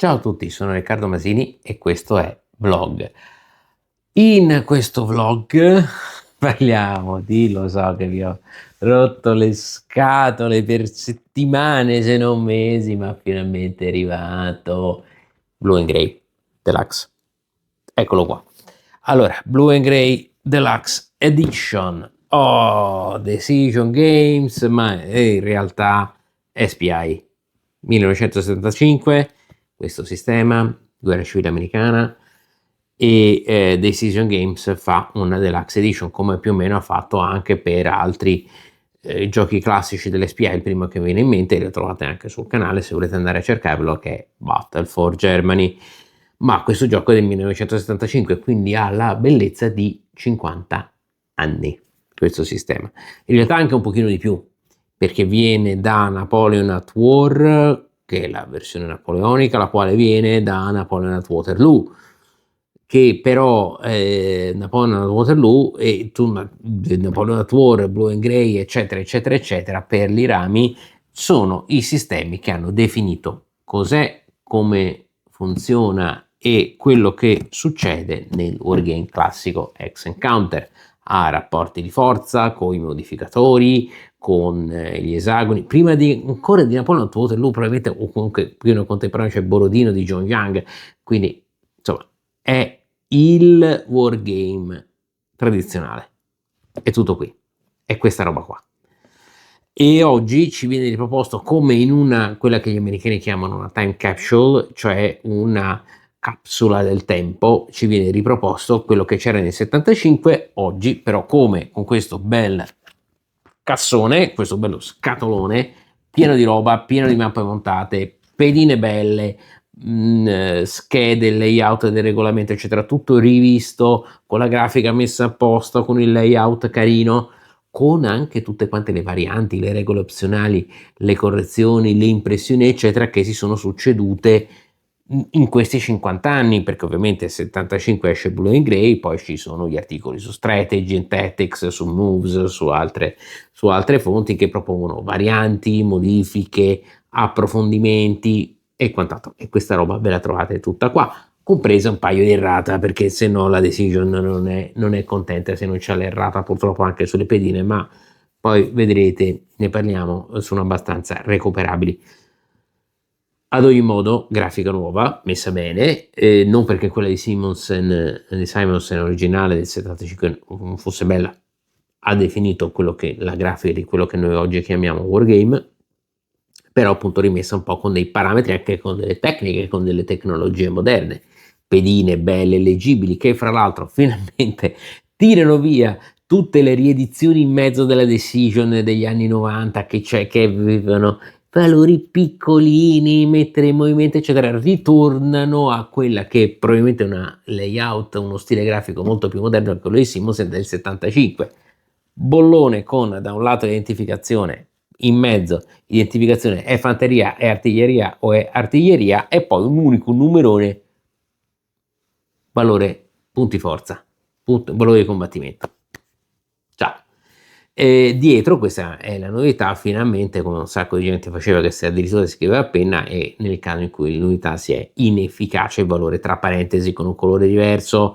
Ciao a tutti, sono Riccardo Masini e questo è Vlog. In questo vlog parliamo di, lo so che vi ho rotto le scatole per settimane se non mesi, ma finalmente è arrivato Blue and Grey Deluxe. Eccolo qua. Allora, Blue and Grey Deluxe Edition. Oh, Decision Games, ma è in realtà SPI 1975, questo sistema, guerra civile americana, e Decision Games fa una Deluxe Edition, come più o meno ha fatto anche per altri giochi classici dell'SPI. Il primo che mi viene in mente, lo trovate anche sul canale se volete andare a cercarlo, che è Battle for Germany, ma questo gioco è del 1975, quindi ha la bellezza di 50 anni questo sistema, in realtà anche un pochino di più, perché viene da Napoleon at War, che è la versione napoleonica, la quale viene da Napoleon at Waterloo, che però Napoleon at Waterloo e Napoleon at War, Blue and Grey, eccetera, eccetera, eccetera, per gli rami sono i sistemi che hanno definito cos'è, come funziona e quello che succede nel wargame classico Hex Encounter. Ha rapporti di forza con i modificatori, con gli esagoni, prima ancora di Napoleon at Waterloo probabilmente, o comunque più in contemporanea c'è Borodino di John Young, quindi insomma è il wargame tradizionale. È tutto qui, è questa roba qua. E oggi ci viene riproposto come in una, quella che gli americani chiamano una time capsule, cioè una capsula del tempo, ci viene riproposto quello che c'era nel 75, oggi però come con questo bel cassone, questo bello scatolone, pieno di roba, pieno di mappe montate, pedine belle, schede, layout del regolamento, eccetera, tutto rivisto, con la grafica messa a posto, con il layout carino, con anche tutte quante le varianti, le regole opzionali, le correzioni, le impressioni, eccetera, che si sono succedute in questi 50 anni, perché ovviamente nel 75 esce Blue and Grey, poi ci sono gli articoli su Strategy and Tactics, su Moves, su altre fonti che propongono varianti, modifiche, approfondimenti e quant'altro. E questa roba ve la trovate tutta qua, compresa un paio di errata, perché se no la Decision non è contenta se non c'è l'errata purtroppo anche sulle pedine, ma poi vedrete, ne parliamo, sono abbastanza recuperabili. Ad ogni modo, grafica nuova, messa bene, non perché quella di Simonsen originale del 75 non fosse bella, ha definito quello che la grafica di quello che noi oggi chiamiamo wargame, però appunto rimessa un po' con dei parametri, anche con delle tecniche, con delle tecnologie moderne, pedine belle, leggibili, che fra l'altro finalmente tirano via tutte le riedizioni in mezzo della Decision degli anni 90 che avevano valori piccolini, mettere in movimento eccetera, ritornano a quella che probabilmente è una layout, uno stile grafico molto più moderno che quello di Simonsen del 75. Bollone con da un lato l'identificazione, in mezzo identificazione è fanteria, è artiglieria o è artiglieria, e poi un unico numerone valore punti forza, valore di combattimento. Ciao. E dietro, questa è la novità, finalmente, come un sacco di gente faceva, che se addirittura si scriveva a penna, e nel caso in cui l'unità sia inefficace, il valore tra parentesi con un colore diverso.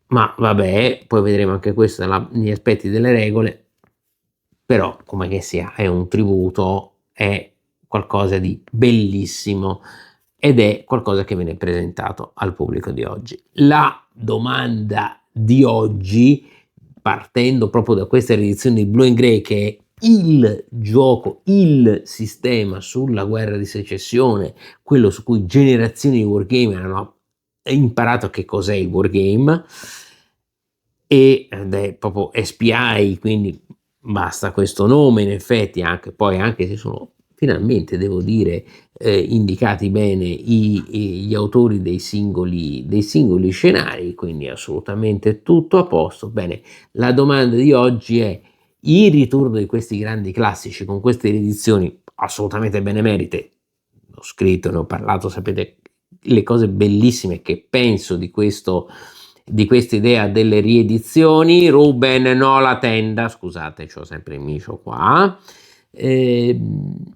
Ma vabbè, poi vedremo anche questo negli aspetti delle regole, però come che sia è un tributo, è qualcosa di bellissimo ed è qualcosa che viene presentato al pubblico di oggi. La domanda di oggi, partendo proprio da questa riedizione di Blue and Grey, che è il gioco, il sistema sulla guerra di secessione, quello su cui generazioni di wargame hanno imparato che cos'è il wargame, ed è proprio SPI, quindi basta questo nome, in effetti, anche se sono finalmente, devo dire, indicati bene gli autori dei singoli scenari, quindi assolutamente tutto a posto. Bene, la domanda di oggi è: il ritorno di questi grandi classici con queste riedizioni assolutamente benemerite, ho scritto, ne ho parlato, sapete le cose bellissime che penso di questa idea delle riedizioni. Ruben, no, la tenda, scusate, c'ho sempre il micio qua.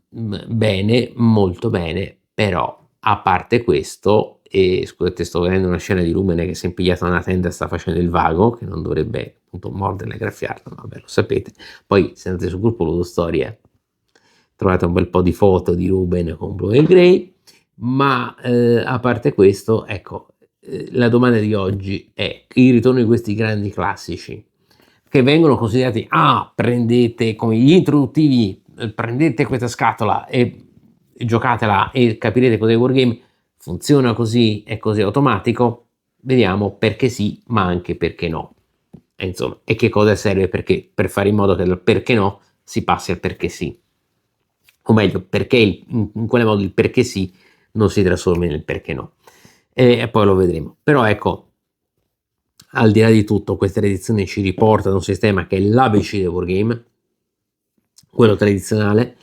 Bene, molto bene, però a parte questo, e scusate, sto vedendo una scena di Lumene che si è impigliata una tenda e sta facendo il vago, che non dovrebbe appunto morderla e graffiarla, ma vabbè, lo sapete. Poi se andate sul gruppo Ludo Storie trovate un bel po' di foto di Ruben con Blue e Grey, ma a parte questo, ecco, la domanda di oggi è il ritorno di questi grandi classici che vengono considerati, prendete come gli introduttivi, prendete questa scatola e giocatela e capirete cos'è il wargame. Funziona così, è così automatico? Vediamo perché sì, ma anche perché no. E insomma, e che cosa serve per fare in modo che dal perché no si passi al perché sì. O meglio, perché in quale modo il perché sì non si trasformi nel perché no. E poi lo vedremo. Però ecco, al di là di tutto, questa edizione ci riporta ad un sistema che è l'ABC del wargame, quello tradizionale.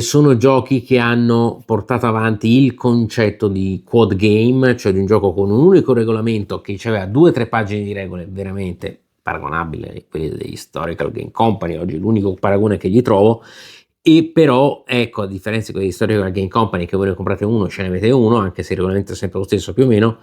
Sono giochi che hanno portato avanti il concetto di quad game, cioè di un gioco con un unico regolamento che aveva 2 o 3 pagine di regole veramente paragonabile a quelli degli Historical Game Company, oggi è l'unico paragone che gli trovo. E però ecco, a differenza degli Historical Game Company che voi ne comprate uno ce ne avete uno, anche se il regolamento è sempre lo stesso più o meno,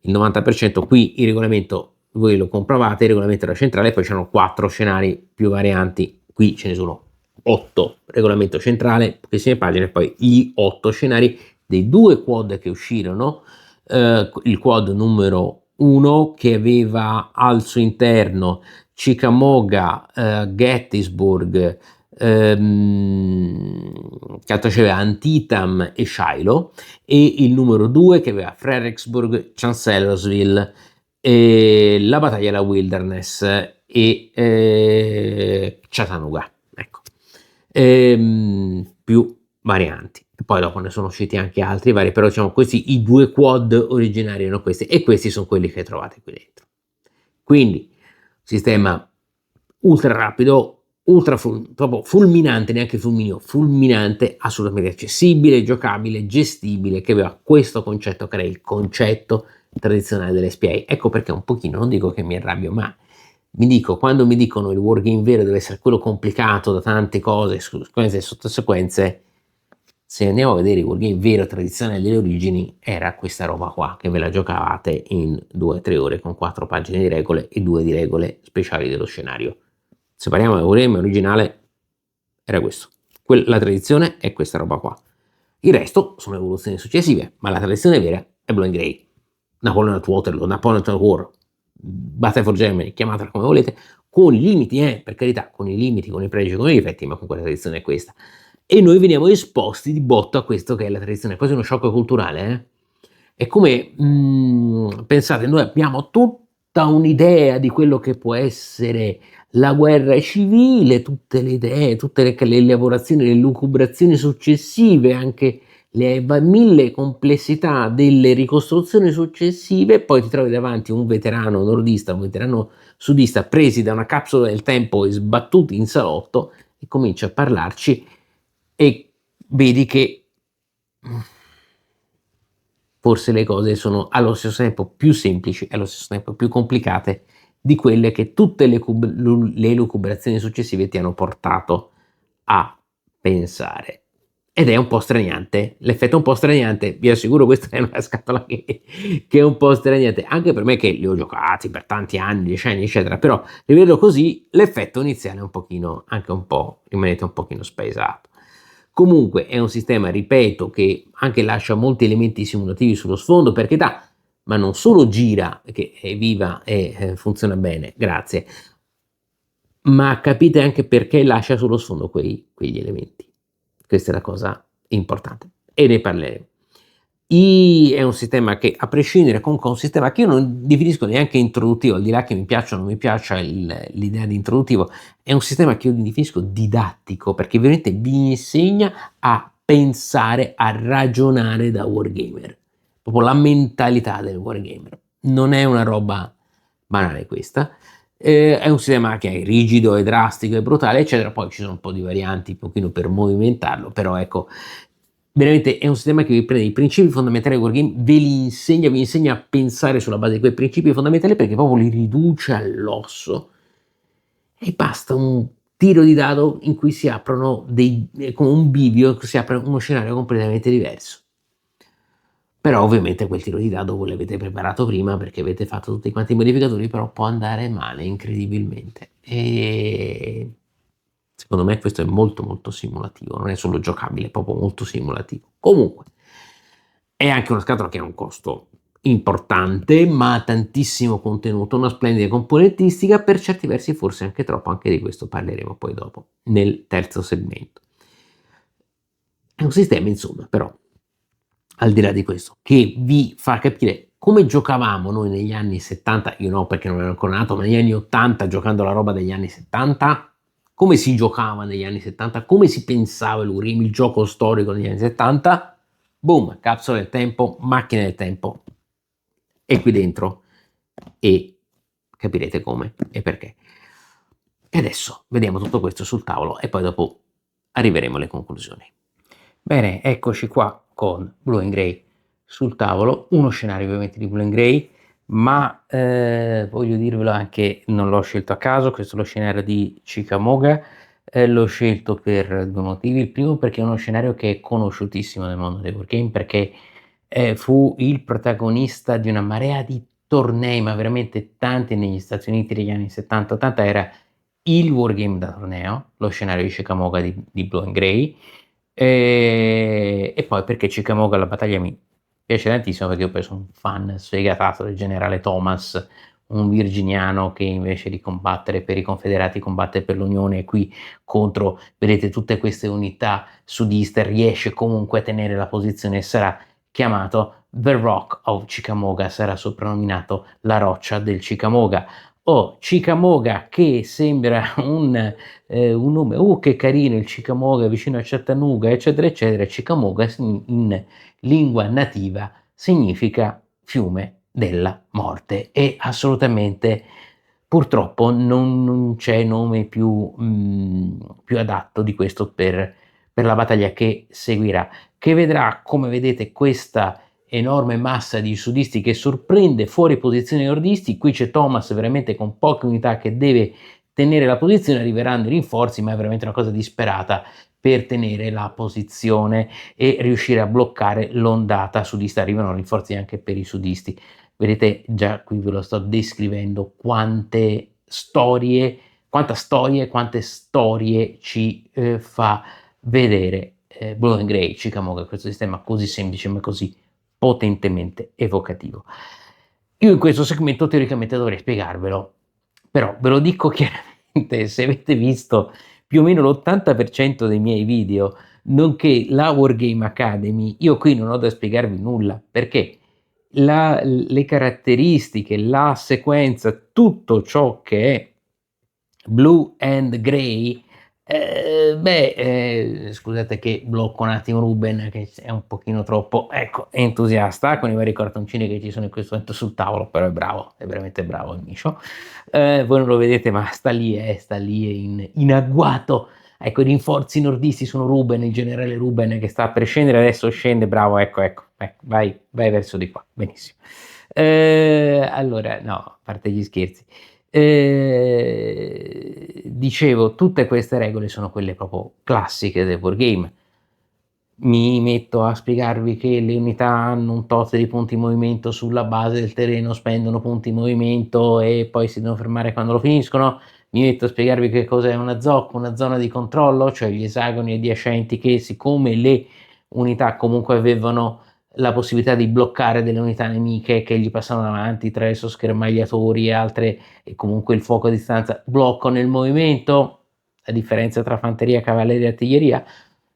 il 90%, qui il regolamento voi lo compravate, il regolamento era centrale, poi c'erano 4 scenari più varianti, qui ce ne sono 8, regolamento centrale, pochissime pagine, poi gli 8 scenari dei 2 quad che uscirono, il quad numero 1 che aveva al suo interno Chickamauga, Gettysburg, che altro c'aveva Antietam e Shiloh, e il numero 2 che aveva Fredericksburg, Chancellorsville, la battaglia della Wilderness e Chattanooga, ecco. Più varianti. Poi dopo ne sono usciti anche altri vari, però diciamo questi i 2 quad originari erano questi, e questi sono quelli che trovate qui dentro. Quindi sistema ultra rapido, proprio fulminante, neanche fulmineo, fulminante, assolutamente accessibile, giocabile, gestibile, che aveva questo concetto che era il concetto tradizionale delle SPA. Ecco perché un pochino, non dico che mi arrabbio, ma quando mi dicono il wargame vero deve essere quello complicato da tante cose, sequenze e sottosequenze, se andiamo a vedere il wargame vero tradizionale delle origini, era questa roba qua, che ve la giocavate in 2-3 ore con 4 pagine di regole e 2 di regole speciali dello scenario. Se parliamo del wargame originale, era questo. La tradizione è questa roba qua. Il resto sono evoluzioni successive, ma la tradizione vera è Blue and Grey, Napoleon at Waterloo, Napoleon at War, Battle for Germany, chiamatela come volete, con i limiti, per carità, con i limiti, con i pregi, con i difetti, ma con quella tradizione è questa. E noi veniamo esposti di botto a questo che è la tradizione, è quasi uno shock culturale. È come, pensate, noi abbiamo tutta un'idea di quello che può essere la guerra civile, tutte le idee, tutte le elaborazioni, le lucubrazioni successive, anche le 1000 complessità delle ricostruzioni successive, poi ti trovi davanti un veterano nordista, un veterano sudista presi da una capsula del tempo e sbattuti in salotto, e cominci a parlarci e vedi che forse le cose sono allo stesso tempo più semplici e allo stesso tempo più complicate di quelle che tutte le lucubrazioni successive ti hanno portato a pensare. Ed è un po' straniante, l'effetto è un po' straniante, vi assicuro questa è una scatola che è un po' straniante, anche per me che li ho giocati per tanti anni, decenni eccetera, però rivedo così, l'effetto iniziale è un pochino, anche un po', rimanete un pochino spaesato. Comunque è un sistema, ripeto, che anche lascia molti elementi simulativi sullo sfondo, perché ma non solo gira, che è viva e funziona bene, grazie, ma capite anche perché lascia sullo sfondo quegli elementi. Questa è la cosa importante e ne parleremo. È un sistema che, a prescindere, comunque è un sistema che io non definisco neanche introduttivo, al di là che mi piaccia o non mi piaccia l'idea di introduttivo, è un sistema che io definisco didattico, perché veramente vi insegna a pensare, a ragionare da wargamer, proprio la mentalità del wargamer. Non è una roba banale questa. È un sistema che è rigido e drastico e brutale eccetera, poi ci sono un po' di varianti un pochino per movimentarlo, però ecco, veramente è un sistema che vi prende i principi fondamentali del wargame, vi insegna a pensare sulla base di quei principi fondamentali, perché proprio li riduce all'osso, e basta un tiro di dado in cui si aprono come un bivio, si apre uno scenario completamente diverso. Però ovviamente quel tiro di dado voi l'avete preparato prima perché avete fatto tutti quanti i modificatori, però può andare male incredibilmente. E secondo me questo è molto molto simulativo, non è solo giocabile, è proprio molto simulativo. Comunque, è anche una scatola che ha un costo importante, ma ha tantissimo contenuto, una splendida componentistica, per certi versi forse anche troppo, anche di questo parleremo poi dopo, nel terzo segmento. È un sistema, insomma, però, al di là di questo, che vi fa capire come giocavamo noi negli anni 70, io no perché non ero ancora nato, ma negli anni 80 giocando la roba degli anni 70, come si giocava negli anni 70, come si pensava il gioco storico negli anni 70, boom, capsula del tempo, macchina del tempo, e qui dentro, e capirete come e perché. E adesso vediamo tutto questo sul tavolo e poi dopo arriveremo alle conclusioni. Bene, eccoci qua con Blue and Gray sul tavolo, uno scenario ovviamente di Blue and Gray, ma voglio dirvelo anche, non l'ho scelto a caso, questo è lo scenario di Chickamauga, l'ho scelto per due motivi. Il primo perché è uno scenario che è conosciutissimo nel mondo dei wargame, perché fu il protagonista di una marea di tornei, ma veramente tanti negli Stati Uniti degli anni 70-80, era il wargame da torneo, lo scenario di Chickamauga di Blue and Gray, e poi perché Chickamauga la battaglia mi piace tantissimo perché io poi sono un fan sfegatato del generale Thomas, un virginiano che invece di combattere per i confederati combatte per l'Unione, e qui contro, vedete, tutte queste unità sudiste riesce comunque a tenere la posizione e sarà chiamato The Rock of Chickamauga, sarà soprannominato la roccia del Chickamauga. Chickamauga, che sembra un nome, che carino il Chickamauga vicino a Chattanooga, eccetera, eccetera. Chickamauga in lingua nativa significa fiume della morte, e assolutamente purtroppo non c'è nome più adatto di questo per la battaglia che seguirà, che vedrà, come vedete, questa enorme massa di sudisti che sorprende fuori posizione i nordisti. Qui c'è Thomas veramente con poche unità che deve tenere la posizione, arriveranno i rinforzi, ma è veramente una cosa disperata per tenere la posizione e riuscire a bloccare l'ondata sudista. Arrivano rinforzi anche per i sudisti. Vedete, già qui ve lo sto descrivendo quante storie, quante storie ci fa vedere Blue and Gray, Chickamauga, questo sistema così semplice ma così potentemente evocativo. Io in questo segmento teoricamente dovrei spiegarvelo, però ve lo dico chiaramente, se avete visto più o meno l'80% dei miei video, nonché la Wargame Academy, io qui non ho da spiegarvi nulla, perché le caratteristiche, la sequenza, tutto ciò che è Blue and Gray, scusate che blocco un attimo Ruben, che è un pochino troppo, ecco, entusiasta con i vari cartoncini che ci sono in questo momento sul tavolo, però è bravo, è veramente bravo il Miscio. Voi non lo vedete, ma sta lì in agguato. Ecco, i rinforzi nordisti sono Ruben, il generale Ruben che sta per scendere, adesso scende, bravo, ecco, vai verso di qua, benissimo. Allora, no, a parte gli scherzi. Dicevo, tutte queste regole sono quelle proprio classiche del wargame. Mi metto a spiegarvi che le unità hanno un tot di punti movimento sulla base del terreno, spendono punti movimento e poi si devono fermare quando lo finiscono. Mi metto a spiegarvi che cos'è una ZOC, una zona di controllo, cioè gli esagoni adiacenti che, siccome le unità comunque avevano la possibilità di bloccare delle unità nemiche che gli passavano avanti, attraverso schermagliatori e altre, e comunque il fuoco a distanza, bloccano il movimento, la differenza tra fanteria, cavalleria e artiglieria.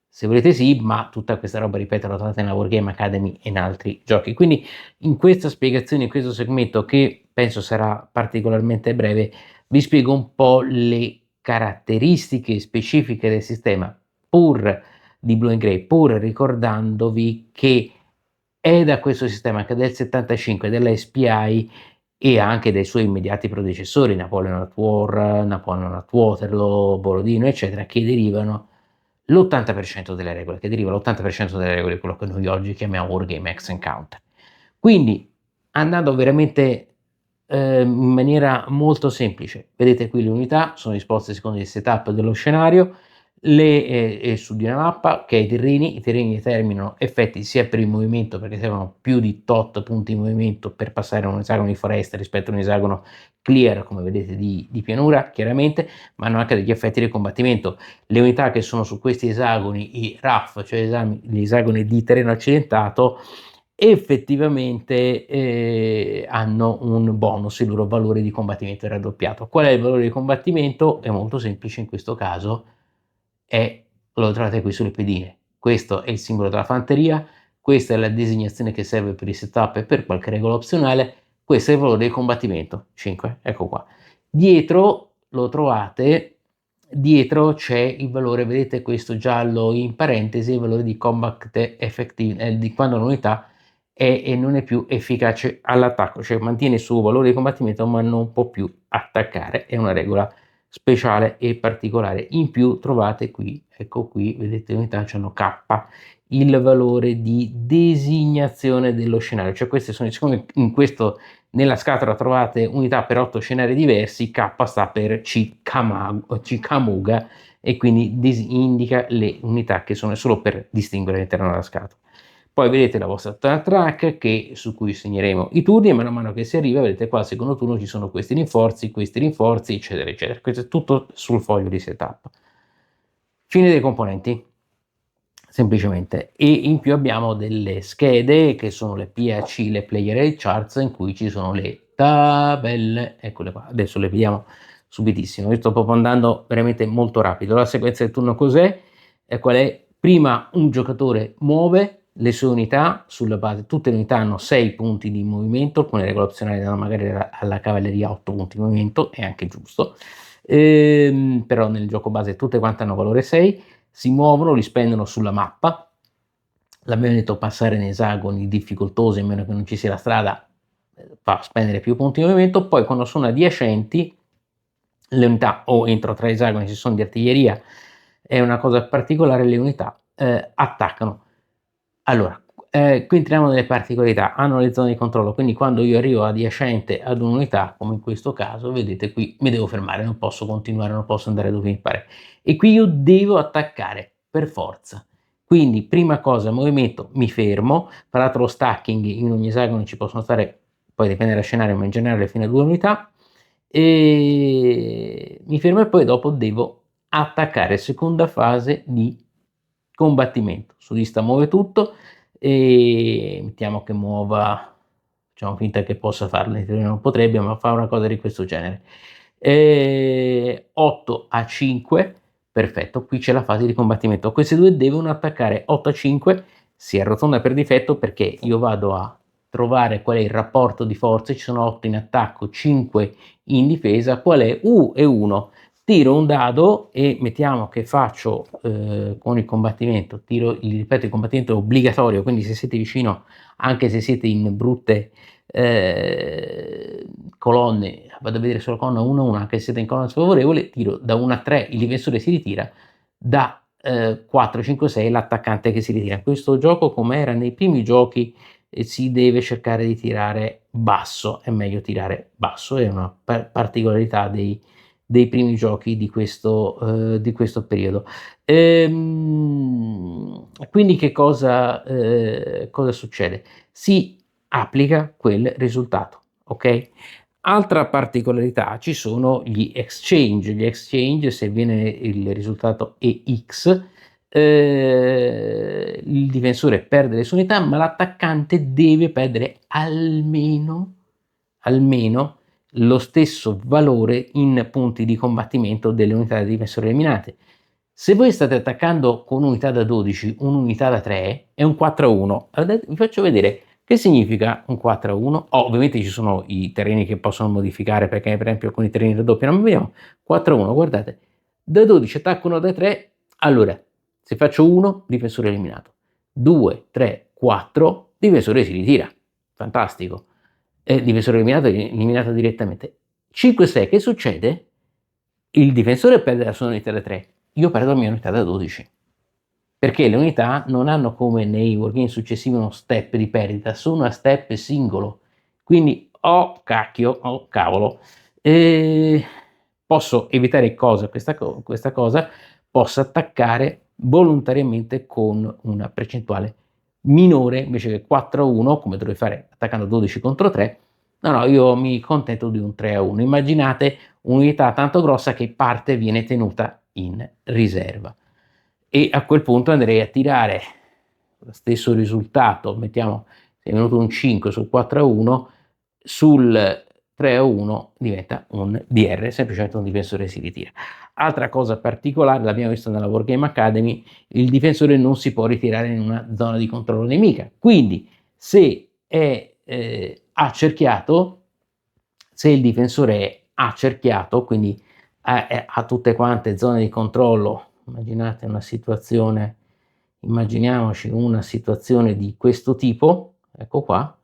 Se volete sì, ma tutta questa roba, ripeto, la trovate nella Wargame Academy e in altri giochi. Quindi in questa spiegazione, in questo segmento, che penso sarà particolarmente breve, vi spiego un po' le caratteristiche specifiche del sistema, pur di Blue and Gray, pur ricordandovi che è da questo sistema che del 75 della SPI e anche dai suoi immediati predecessori, Napoleon at War, Napoleon at Waterloo, Borodino, eccetera, che derivano l'80% delle regole, che deriva l'80% delle regole di quello che noi oggi chiamiamo Wargame X Encounter. Quindi, andando veramente in maniera molto semplice, vedete qui le unità sono disposte secondo il setup dello scenario, su di una mappa che i terreni determinano effetti sia per il movimento, perché servono più di tot punti di movimento per passare un esagono di foresta rispetto a un esagono clear, come vedete, di pianura, chiaramente, ma hanno anche degli effetti di combattimento. Le unità che sono su questi esagoni, i RAF, cioè gli esagoni di terreno accidentato, effettivamente hanno un bonus, il loro valore di combattimento è raddoppiato. Qual è il valore di combattimento? È molto semplice in questo caso, lo trovate qui sulle pedine. Questo è il simbolo della fanteria, questa è la designazione che serve per il setup e per qualche regola opzionale, questo è il valore del combattimento, 5, ecco qua. Dietro lo trovate, dietro c'è il valore, vedete questo giallo in parentesi, il valore di combat effective, di quando l'unità è e non è più efficace all'attacco, cioè mantiene il suo valore di combattimento ma non può più attaccare, è una regola speciale e particolare. In più trovate qui, ecco qui, vedete le unità hanno K, il valore di designazione dello scenario, cioè queste sono, siccome in questo nella scatola trovate unità per 8 scenari diversi, K sta per Chickamauga e quindi indica le unità che sono solo per distinguere all'interno della scatola. Poi vedete la vostra turn track su cui segneremo i turni e man mano che si arriva, vedete qua al secondo turno ci sono questi rinforzi, eccetera, eccetera. Questo è tutto sul foglio di setup. Fine dei componenti, semplicemente. E in più abbiamo delle schede che sono le PAC, le Player Aid Charts, in cui ci sono le tabelle, eccole qua, adesso le vediamo subitissimo. Io sto proprio andando veramente molto rapido. La sequenza del turno cos'è? Qual è? Prima un giocatore muove le sue unità sulla base, tutte le unità hanno 6 punti di movimento, alcune regole opzionali danno magari alla cavalleria 8 punti di movimento, è anche giusto, però nel gioco base tutte quante hanno valore 6, si muovono, li spendono sulla mappa, l'abbiamo detto passare in esagoni difficoltosi, a meno che non ci sia la strada, fa spendere più punti di movimento, poi quando sono adiacenti le unità o entro tra esagoni se sono di artiglieria, è una cosa particolare, le unità attaccano. Allora, qui entriamo nelle particolarità, hanno le zone di controllo, quindi quando io arrivo adiacente ad un'unità, come in questo caso, vedete qui mi devo fermare, non posso continuare, non posso andare dove mi pare. E qui io devo attaccare, per forza. Quindi, prima cosa, movimento, mi fermo, tra l'altro lo stacking in ogni esagono ci possono stare, poi dipende dal scenario, ma in generale fino a 2 unità, e mi fermo e poi dopo devo attaccare, seconda fase di combattimento. Sudista muove tutto e mettiamo che muova, facciamo finta che possa farlo, non potrebbe, ma fa una cosa di questo genere. 8 a 5, perfetto, qui c'è la fase di combattimento. Questi due devono attaccare 8 a 5, si arrotonda per difetto perché io vado a trovare qual è il rapporto di forze, ci sono 8 in attacco, 5 in difesa, qual è U e 1. Tiro un dado e mettiamo che faccio con il combattimento, ripeto, il combattimento è obbligatorio, quindi se siete vicino, anche se siete in brutte colonne, vado a vedere solo colonna 1 1, anche se siete in colonna sfavorevole, tiro da 1 a 3, il difensore si ritira, da 4, 5, 6 l'attaccante che si ritira. In questo gioco, come era nei primi giochi, si deve cercare di tirare basso, è meglio tirare basso, è una particolarità dei primi giochi di questo periodo. Quindi che cosa succede? Si applica quel risultato, ok? Altra particolarità, ci sono gli exchange, se viene il risultato EX, il difensore perde le sue unità, ma l'attaccante deve perdere almeno lo stesso valore in punti di combattimento delle unità del difensore eliminate. Se voi state attaccando con un'unità da 12, un'unità da 3, è un 4 a 1. Vi faccio vedere che significa un 4 a 1. Ovviamente ci sono i terreni che possono modificare, perché per esempio alcuni terreni raddoppiano, ma vediamo 4 a 1, guardate, da 12 attaccano da 3, allora se faccio 1, difensore eliminato, 2, 3, 4, difensore si ritira, fantastico, difensore eliminato direttamente. 5, 6, che succede? Il difensore perde la sua unità da 3, io perdo la mia unità da 12, perché le unità non hanno come nei wargame successivi uno step di perdita, sono a step singolo, quindi cavolo, posso evitare questa cosa, possa attaccare volontariamente con una percentuale minore invece che 4-1 come dovrei fare attaccando 12 contro 3. No, io mi contento di un 3-1. Immaginate un'unità tanto grossa che parte viene tenuta in riserva, e a quel punto andrei a tirare lo stesso risultato, mettiamo se è venuto un 5 sul 4-1, sul 3-1 diventa un DR, semplicemente un difensore si ritira. Altra cosa particolare, l'abbiamo visto nella Wargame Academy, il difensore non si può ritirare in una zona di controllo nemica, quindi se è accerchiato, se il difensore è accerchiato, quindi ha tutte quante zone di controllo, immaginate una situazione, immaginiamoci una situazione di questo tipo, ecco qua,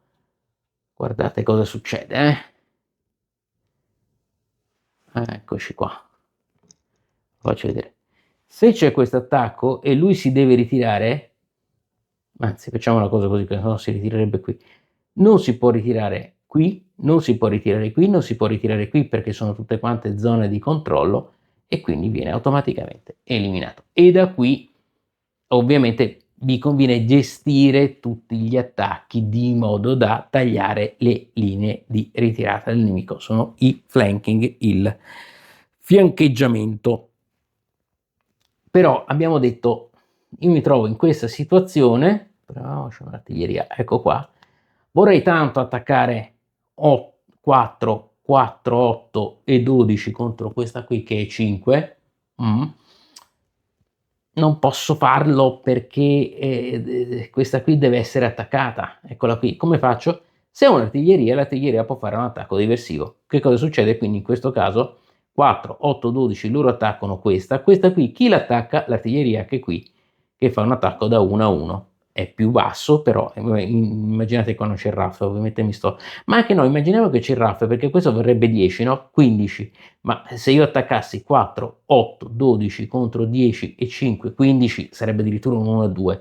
guardate cosa succede, eccoci qua, faccio vedere. Se c'è questo attacco e lui si deve ritirare, anzi facciamo una cosa così, perché sennò si ritirerebbe qui, non si può ritirare qui, non si può ritirare qui, non si può ritirare qui perché sono tutte quante zone di controllo e quindi viene automaticamente eliminato. E da qui ovviamente vi conviene gestire tutti gli attacchi di modo da tagliare le linee di ritirata del nemico, sono i flanking, il fiancheggiamento. Però abbiamo detto, io mi trovo in questa situazione, però c'è un'artiglieria, ecco qua, vorrei tanto attaccare 4, 4, 8 e 12 contro questa qui che è 5, non posso farlo perché questa qui deve essere attaccata, eccola qui, come faccio? Se ho un'artiglieria, l'artiglieria può fare un attacco diversivo. Che cosa succede? Quindi in questo caso 4, 8, 12 loro attaccano questa qui chi l'attacca? L'artiglieria che è qui, che fa un attacco da 1 a 1. È più basso, però immaginate qua non c'è il RAF, ovviamente ma anche no, immaginiamo che c'è il RAF perché questo vorrebbe 10, no? 15, ma se io attaccassi 4, 8, 12 contro 10 e 5, 15 sarebbe addirittura un 1 a 2.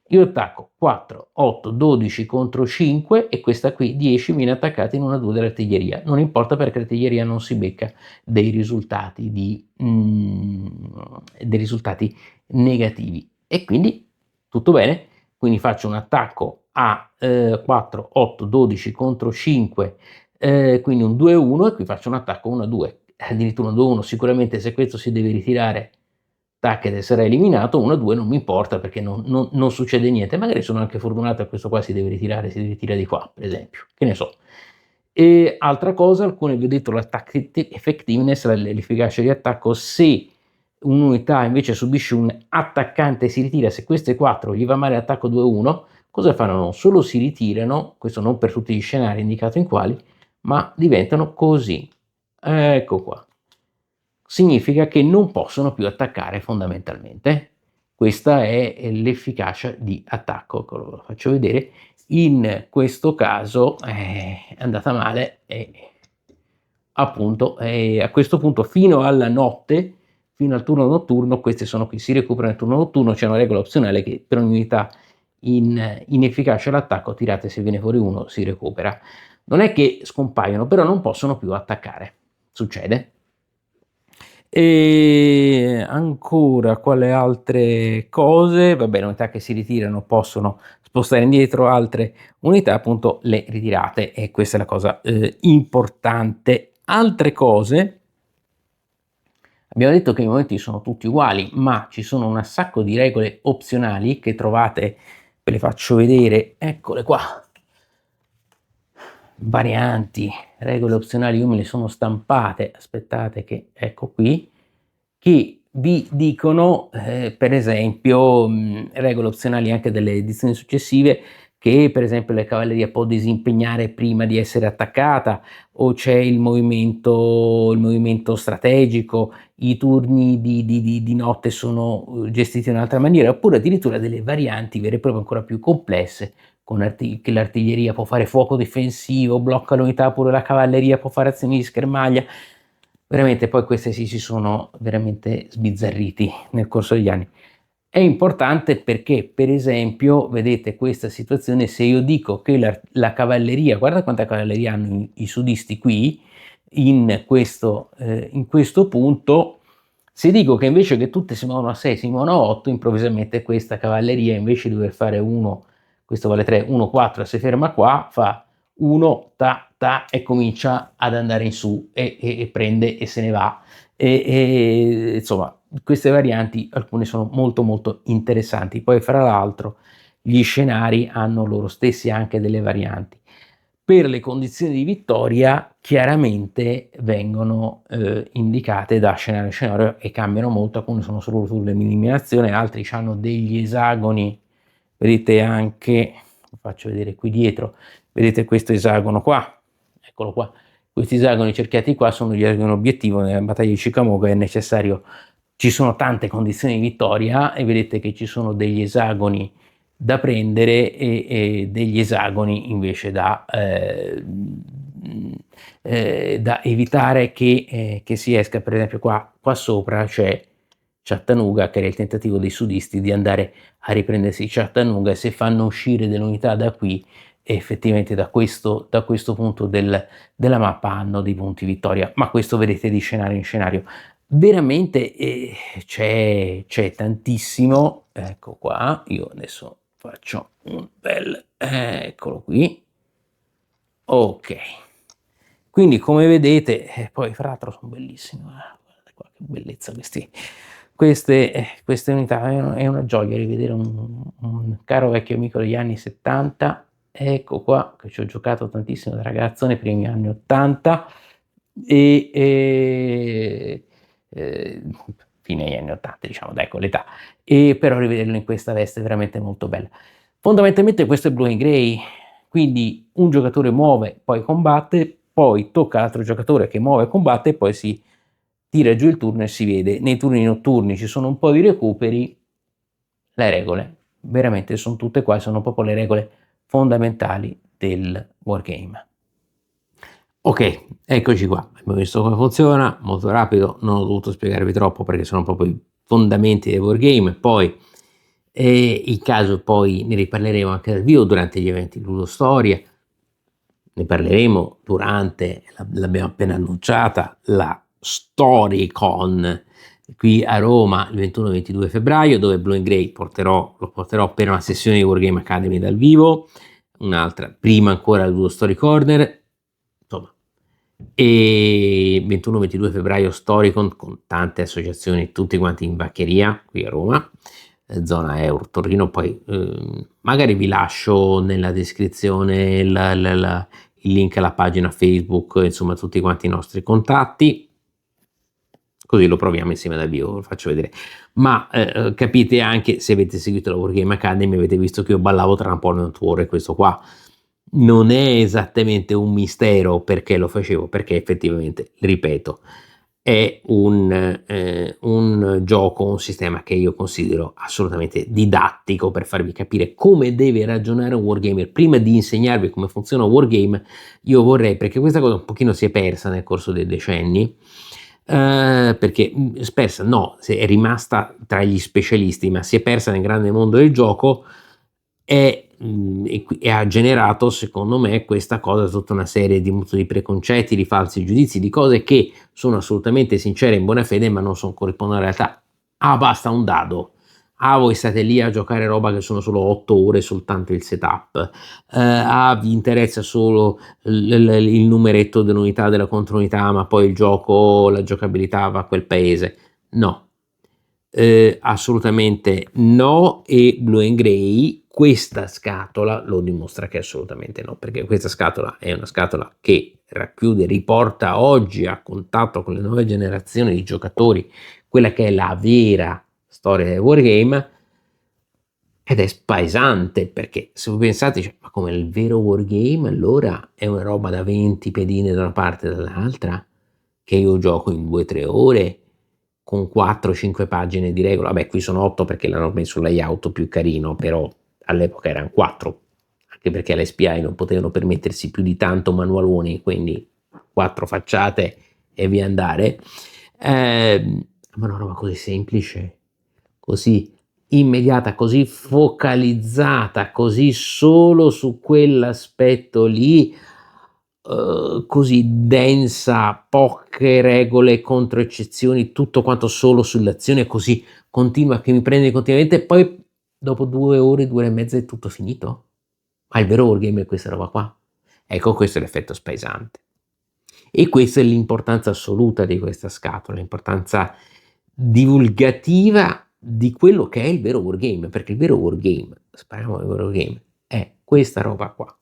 Io attacco 4, 8, 12 contro 5 e questa qui 10 viene attaccata in 1 a 2 dell'artiglieria. Non importa perché l'artiglieria non si becca dei risultati, dei risultati negativi. E quindi tutto bene, quindi faccio un attacco a 4, 8, 12 contro 5, quindi un 2-1 e qui faccio un attacco 1-2, addirittura un 2-1, sicuramente se questo si deve ritirare, tac, ed sarà eliminato, 1-2 non mi importa perché non succede niente, magari sono anche fortunato e questo qua si deve ritirare, si ritira di qua, per esempio, che ne so. E altra cosa, alcune vi ho detto l'attack effectiveness, l'efficacia di attacco, se un'unità invece subisce un attaccante e si ritira, se queste 4 gli va male attacco 2-1, cosa fanno? Non solo si ritirano, questo non per tutti gli scenari indicato in quali, ma diventano così. Ecco qua. Significa che non possono più attaccare fondamentalmente. Questa è l'efficacia di attacco. Lo faccio vedere. In questo caso è andata male e appunto a questo punto fino alla notte, fino al turno notturno, queste sono qui, si recuperano nel turno notturno, c'è una regola opzionale che per ogni unità in efficacia all'attacco tirate, se viene fuori uno si recupera. Non è che scompaiono, però non possono più attaccare. Succede. E ancora quale altre cose? Va bene, unità che si ritirano possono spostare indietro altre unità, appunto le ritirate, e questa è la cosa importante. Altre cose, abbiamo detto che i momenti sono tutti uguali, ma ci sono un sacco di regole opzionali che trovate, ve le faccio vedere, eccole qua. Varianti, regole opzionali, io me le sono stampate, aspettate che ecco qui, che vi dicono per esempio regole opzionali anche delle edizioni successive, che per esempio la cavalleria può disimpegnare prima di essere attaccata, o c'è il movimento strategico, i turni di notte sono gestiti in un'altra maniera, oppure addirittura delle varianti vere e proprie ancora più complesse, che l'artiglieria può fare fuoco difensivo, blocca l'unità, pure la cavalleria può fare azioni di schermaglia. Veramente poi queste si sono veramente sbizzarriti nel corso degli anni. È importante perché, per esempio, vedete questa situazione, se io dico che la cavalleria, guarda quanta cavalleria hanno i sudisti qui, in questo punto, Se dico che invece che tutte si muovono a 6 si muovono a 8, improvvisamente questa cavalleria invece di dover fare 1, questo vale 3, 1, 4, si ferma qua, fa 1, ta, ta e comincia ad andare in su e prende e se ne va. Insomma, queste varianti, alcune sono molto molto interessanti. Poi fra l'altro gli scenari hanno loro stessi anche delle varianti. Per le condizioni di vittoria chiaramente vengono indicate da scenario a scenario e cambiano molto, alcuni sono solo sull'eliminazione, altri hanno degli esagoni, vedete anche, lo faccio vedere qui dietro, vedete questo esagono qua, eccolo qua, questi esagoni cerchiati qua sono gli esagoni obiettivo. Nella battaglia di Chickamauga è necessario, ci sono tante condizioni di vittoria e vedete che ci sono degli esagoni da prendere e degli esagoni invece da evitare che si esca. Per esempio qua sopra c'è Chattanooga, che era il tentativo dei sudisti di andare a riprendersi Chattanooga, e se fanno uscire delle unità da qui, effettivamente da questo punto della mappa hanno dei punti vittoria. Ma questo vedete di scenario in scenario. Veramente c'è tantissimo. Ecco qua, io adesso faccio un bel, eccolo qui, ok. Quindi come vedete, poi fra l'altro sono bellissimi, guardate qua che bellezza queste unità, è una gioia rivedere un caro vecchio amico degli anni 70, ecco qua, che ci ho giocato tantissimo da ragazzo nei primi anni 80 e fine agli anni 80, diciamo, dai, con l'età, e però rivederlo in questa veste è veramente molto bella. Fondamentalmente questo è Blue and Gray, quindi un giocatore muove, poi combatte, poi tocca all'altro giocatore che muove e combatte, e poi si tira giù il turno e si vede. Nei turni notturni ci sono un po' di recuperi, le regole veramente sono tutte qua, sono proprio le regole fondamentali del wargame. Ok, eccoci qua, abbiamo visto come funziona, molto rapido, non ho dovuto spiegarvi troppo perché sono proprio i fondamenti del wargame. Poi in caso poi ne riparleremo anche dal vivo durante gli eventi Ludo Storia, ne parleremo durante, l'abbiamo appena annunciata, la Storycon qui a Roma il 21-22 febbraio, dove Blue and Gray lo porterò per una sessione di Wargame Academy dal vivo, un'altra prima ancora al Ludo Story Corner, insomma. E 21-22 febbraio Storycon con tante associazioni, tutti quanti in vaccheria qui a Roma, zona Euro Torino. Poi magari vi lascio nella descrizione il link alla pagina Facebook, insomma tutti quanti i nostri contatti, così lo proviamo insieme dal vivo, lo faccio vedere. Ma capite anche, se avete seguito la Wargame Academy, avete visto che io ballavo tra Napoleon War e questo qua. Non è esattamente un mistero perché lo facevo, perché effettivamente, ripeto, è un gioco, un sistema che io considero assolutamente didattico per farvi capire come deve ragionare un wargamer. Prima di insegnarvi come funziona un wargame, io vorrei, perché questa cosa un pochino si è persa nel corso dei decenni, perché persa no, è rimasta tra gli specialisti, ma si è persa nel grande mondo del gioco, e ha generato, secondo me, questa cosa tutta una serie di preconcetti, di falsi giudizi, di cose che sono assolutamente sincere, in buona fede, ma non corrispondono alla realtà. Basta un dado. Voi state lì a giocare roba che sono solo 8 ore soltanto il setup. Vi interessa solo il numeretto dell'unità, della controunità, ma poi il gioco, la giocabilità va a quel paese. No. Assolutamente no, e Blue and Gray questa scatola lo dimostra che assolutamente no, perché questa scatola è una scatola che racchiude, riporta oggi a contatto con le nuove generazioni di giocatori quella che è la vera storia del wargame, ed è spaesante, perché se voi pensate, cioè, ma come il vero wargame allora è una roba da 20 pedine da una parte e dall'altra che io gioco in 2-3 ore con 4-5 pagine di regola. Vabbè, qui sono 8 perché l'hanno messo un layout più carino, però all'epoca erano 4, anche perché le SPI non potevano permettersi più di tanto manualoni, quindi 4 facciate e via andare. Ma una roba così semplice, così immediata, così focalizzata, così solo su quell'aspetto lì, così densa, poche regole, contro eccezioni, tutto quanto solo sull'azione così continua che mi prende continuamente e poi dopo 2 ore, 2 ore e mezza è tutto finito? Ma il vero wargame è questa roba qua. Ecco, questo è l'effetto spaesante. E questa è l'importanza assoluta di questa scatola, l'importanza divulgativa di quello che è il vero wargame, perché il vero wargame, spariamo al vero wargame, è questa roba qua.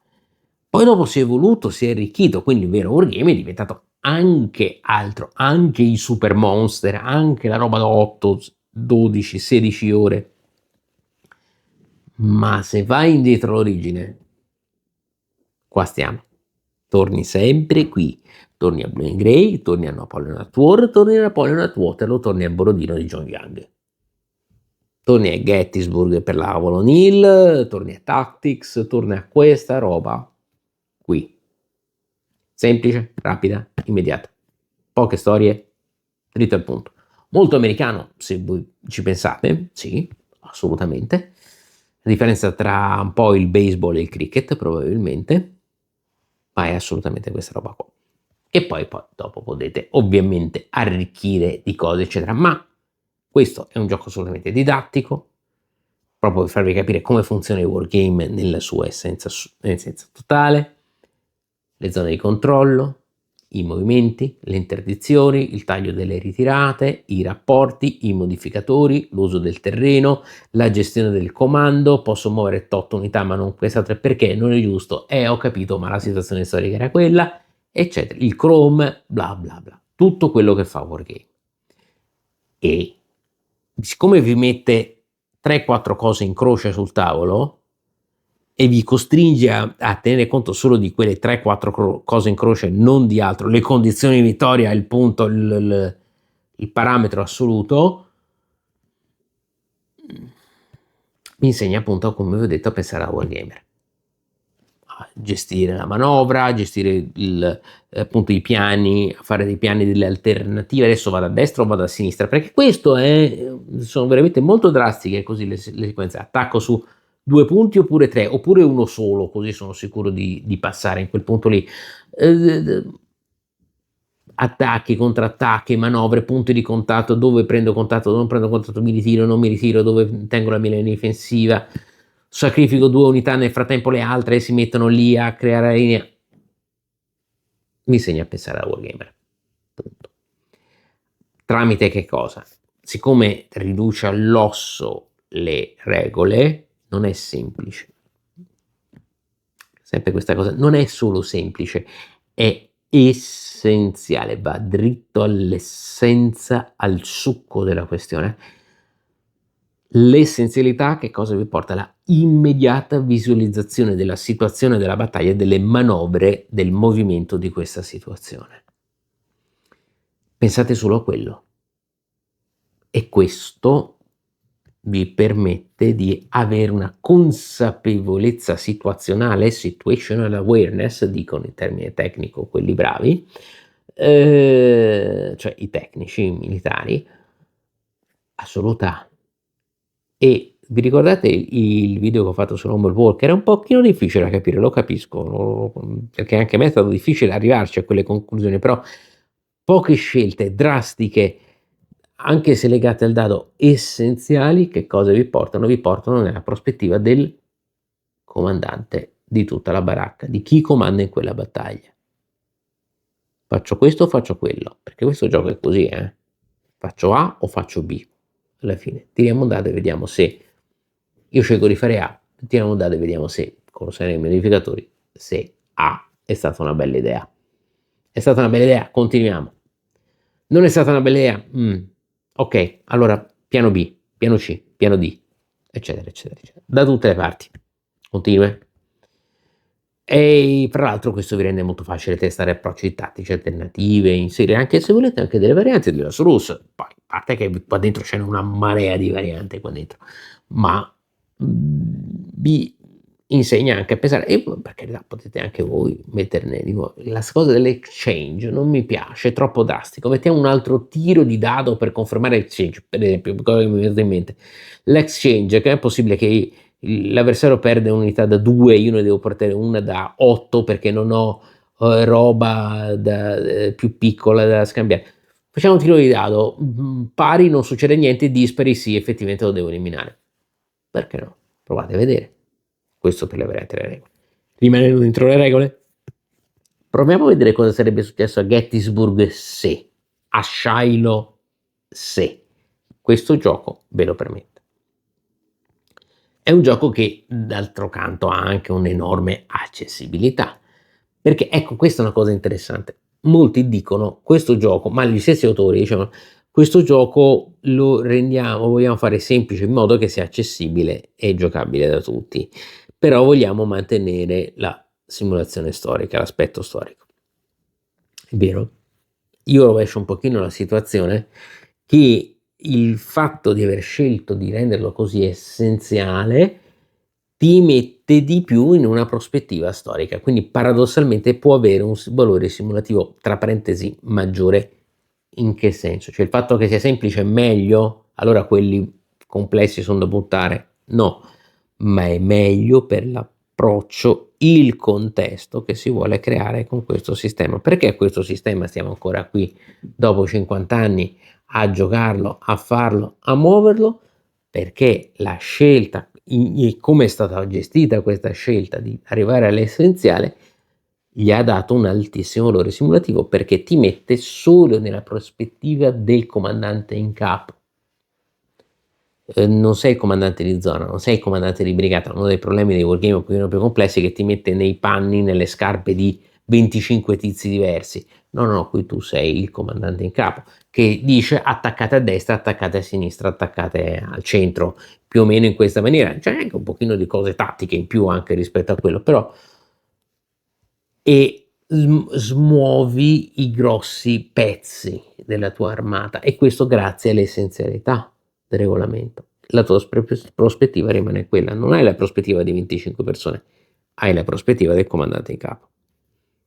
Poi dopo si è evoluto, si è arricchito, quindi il vero wargame è diventato anche altro, anche i super monster, anche la roba da 8, 12, 16 ore. Ma se vai indietro all'origine, qua stiamo. Torni sempre qui. Torni a Blue and Grey, torni a Napoleon at War, torni a Napoleon at Waterloo, torni al Borodino di John Young. Torni a Gettysburg per la Avalon Hill, torni a Tactics, torni a questa roba qui. Semplice, rapida, immediata. Poche storie, dritto al punto. Molto americano, se voi ci pensate, sì, assolutamente. La differenza tra un po' il baseball e il cricket, probabilmente, ma è assolutamente questa roba qua. E poi dopo potete ovviamente arricchire di cose, eccetera. Ma questo è un gioco assolutamente didattico, proprio per farvi capire come funziona il wargame nella sua essenza totale, le zone di controllo, i movimenti, le interdizioni, il taglio delle ritirate, i rapporti, i modificatori, l'uso del terreno, la gestione del comando, posso muovere tot unità ma non quest'altra perché non è giusto, ho capito ma la situazione storica era quella, eccetera, il Chrome, bla bla bla, tutto quello che fa Wargame. E siccome vi mette 3-4 cose in croce sul tavolo e vi costringe a tenere conto solo di quelle 3-4 cose in croce, non di altro, le condizioni di vittoria, il punto, il parametro assoluto, mi insegna appunto, come vi ho detto, a pensare a wargamer, a gestire la manovra, a gestire appunto i piani, a fare dei piani delle alternative, adesso vado a destra o vado a sinistra, perché questo sono veramente molto drastiche così le sequenze, attacco su 2 punti oppure 3, oppure uno solo, così sono sicuro di passare in quel punto lì. Attacchi, contrattacchi, manovre, punti di contatto, dove prendo contatto, non prendo contatto, mi ritiro, non mi ritiro, dove tengo la mia linea difensiva, sacrifico 2 unità, nel frattempo le altre si mettono lì a creare la linea. Mi insegna a pensare a wargamer. Punto. Tramite che cosa? Siccome riduce all'osso le regole, non è semplice. Sempre questa cosa, non è solo semplice, è essenziale, va dritto all'essenza, al succo della questione. L'essenzialità che cosa vi porta? La immediata visualizzazione della situazione della battaglia, delle manovre, del movimento di questa situazione. Pensate solo a quello. E questo vi permette di avere una consapevolezza situazionale, situational awareness, dicono in termine tecnico quelli bravi, cioè i tecnici, i militari, assoluta. E vi ricordate il video che ho fatto su Rumble Walker? Era un pochino difficile da capire, lo capisco, perché anche a me è stato difficile arrivarci a quelle conclusioni, però poche scelte drastiche, anche se legate al dado, essenziali, che cosa vi portano? Vi portano nella prospettiva del comandante di tutta la baracca, di chi comanda in quella battaglia. Faccio questo o faccio quello? Perché questo gioco è così, Faccio A o faccio B? Alla fine tiriamo un dado e vediamo se io scelgo di fare A, tiriamo un dado e vediamo se, con i modificatori, se A è stata una bella idea. È stata una bella idea, continuiamo. Non è stata una bella idea? Ok, allora piano B, piano C, piano D, eccetera, eccetera, eccetera. Da tutte le parti. Continue. E fra l'altro questo vi rende molto facile testare approcci tattici alternative, inserire anche, se volete, anche delle varianti della Solus. Poi, a parte che qua dentro c'è una marea di varianti qua dentro, ma vi insegna anche a pensare, e per carità potete anche voi metterne di nuovo. La cosa dell'exchange non mi piace, è troppo drastico. Mettiamo un altro tiro di dado per confermare l'exchange, per esempio, cosa che mi è venuto in mente. L'exchange, che è possibile che l'avversario perde un'unità da 2, io ne devo portare una da 8 perché non ho roba più piccola da scambiare. Facciamo un tiro di dado, pari non succede niente, dispari sì, effettivamente lo devo eliminare. Perché no? Provate a vedere. Questo per le varianti delle regole. Rimanendo dentro le regole, proviamo a vedere cosa sarebbe successo a Gettysburg se, a Shiloh se questo gioco ve lo permette. È un gioco che d'altro canto ha anche un'enorme accessibilità, perché ecco, questa è una cosa interessante. Molti dicono questo gioco, ma gli stessi autori dicevano questo gioco lo rendiamo, vogliamo fare semplice in modo che sia accessibile e giocabile da tutti, però vogliamo mantenere la simulazione storica, l'aspetto storico. È vero? Io rovescio un pochino la situazione che il fatto di aver scelto di renderlo così essenziale ti mette di più in una prospettiva storica, quindi paradossalmente può avere un valore simulativo, tra parentesi, maggiore. In che senso? Cioè il fatto che sia semplice è meglio, allora quelli complessi sono da buttare? No, ma è meglio per l'approccio, il contesto che si vuole creare con questo sistema. Perché questo sistema stiamo ancora qui dopo 50 anni a giocarlo, a farlo, a muoverlo? Perché la scelta, come è stata gestita questa scelta di arrivare all'essenziale, gli ha dato un altissimo valore simulativo perché ti mette solo nella prospettiva del comandante in capo. Non sei il comandante di zona, non sei il comandante di brigata. Uno dei problemi dei wargame un pochino più complessi è che ti mette nei panni, nelle scarpe di 25 tizi diversi. No, qui tu sei il comandante in capo che dice attaccate a destra, attaccate a sinistra, attaccate al centro, più o meno in questa maniera. C'è anche un pochino di cose tattiche in più anche rispetto a quello, però e smuovi i grossi pezzi della tua armata, e questo grazie all'essenzialità del regolamento. La tua prospettiva rimane quella, non hai la prospettiva di 25 persone, hai la prospettiva del comandante in capo,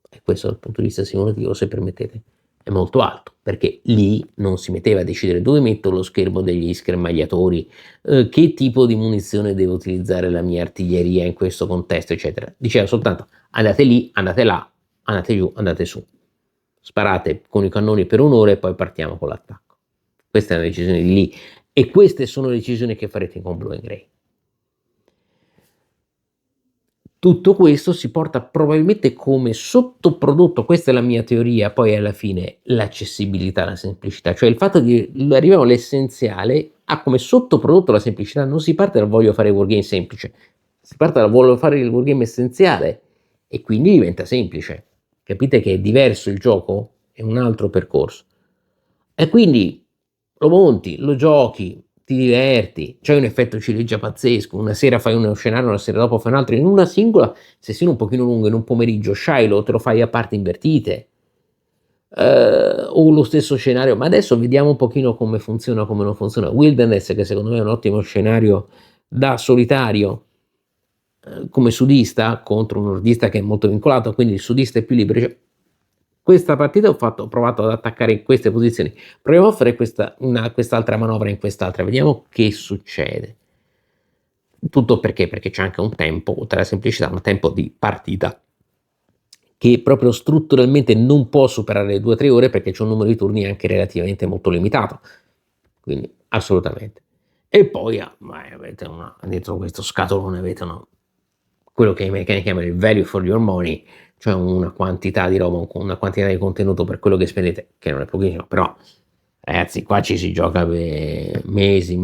e questo dal punto di vista simulativo, se permettete, è molto alto, perché lì non si metteva a decidere dove metto lo schermo degli schermagliatori, che tipo di munizione devo utilizzare la mia artiglieria in questo contesto, eccetera. Diceva soltanto andate lì, andate là, andate giù, andate su, sparate con i cannoni per un'ora e poi partiamo con l'attacco. Questa è una decisione di lì, e queste sono le decisioni che farete con Blue and Gray. Tutto questo si porta probabilmente come sottoprodotto, questa è la mia teoria, poi alla fine l'accessibilità, la semplicità, cioè il fatto di arriviamo all'essenziale ha come sottoprodotto la semplicità. Non si parte dal voglio fare il wargame semplice, si parte dal voglio fare il wargame essenziale e quindi diventa semplice. Capite che è diverso il gioco? È un altro percorso. E quindi lo monti, lo giochi, ti diverti, c'è un effetto ciliegia pazzesco, una sera fai uno scenario, una sera dopo fai un altro, in una singola sessione un pochino lunga, in un pomeriggio, Shiloh te lo fai a parti invertite, o lo stesso scenario, ma adesso vediamo un pochino come funziona, come non funziona. Wilderness, che secondo me è un ottimo scenario da solitario, come sudista, contro un nordista che è molto vincolato, quindi il sudista è più libero. Cioè, questa partita ho provato ad attaccare in queste posizioni, proviamo a fare quest'altra manovra in quest'altra, vediamo che succede. Tutto perché? Perché c'è anche un tempo, oltre alla semplicità, un tempo di partita che proprio strutturalmente non può superare le 2-3 ore perché c'è un numero di turni anche relativamente molto limitato, quindi assolutamente. E poi avete dentro questo scatolone avete quello che i americani chiamano il value for your money, cioè una quantità di roba, una quantità di contenuto per quello che spendete, che non è pochissimo, però ragazzi qua ci si gioca per mesi,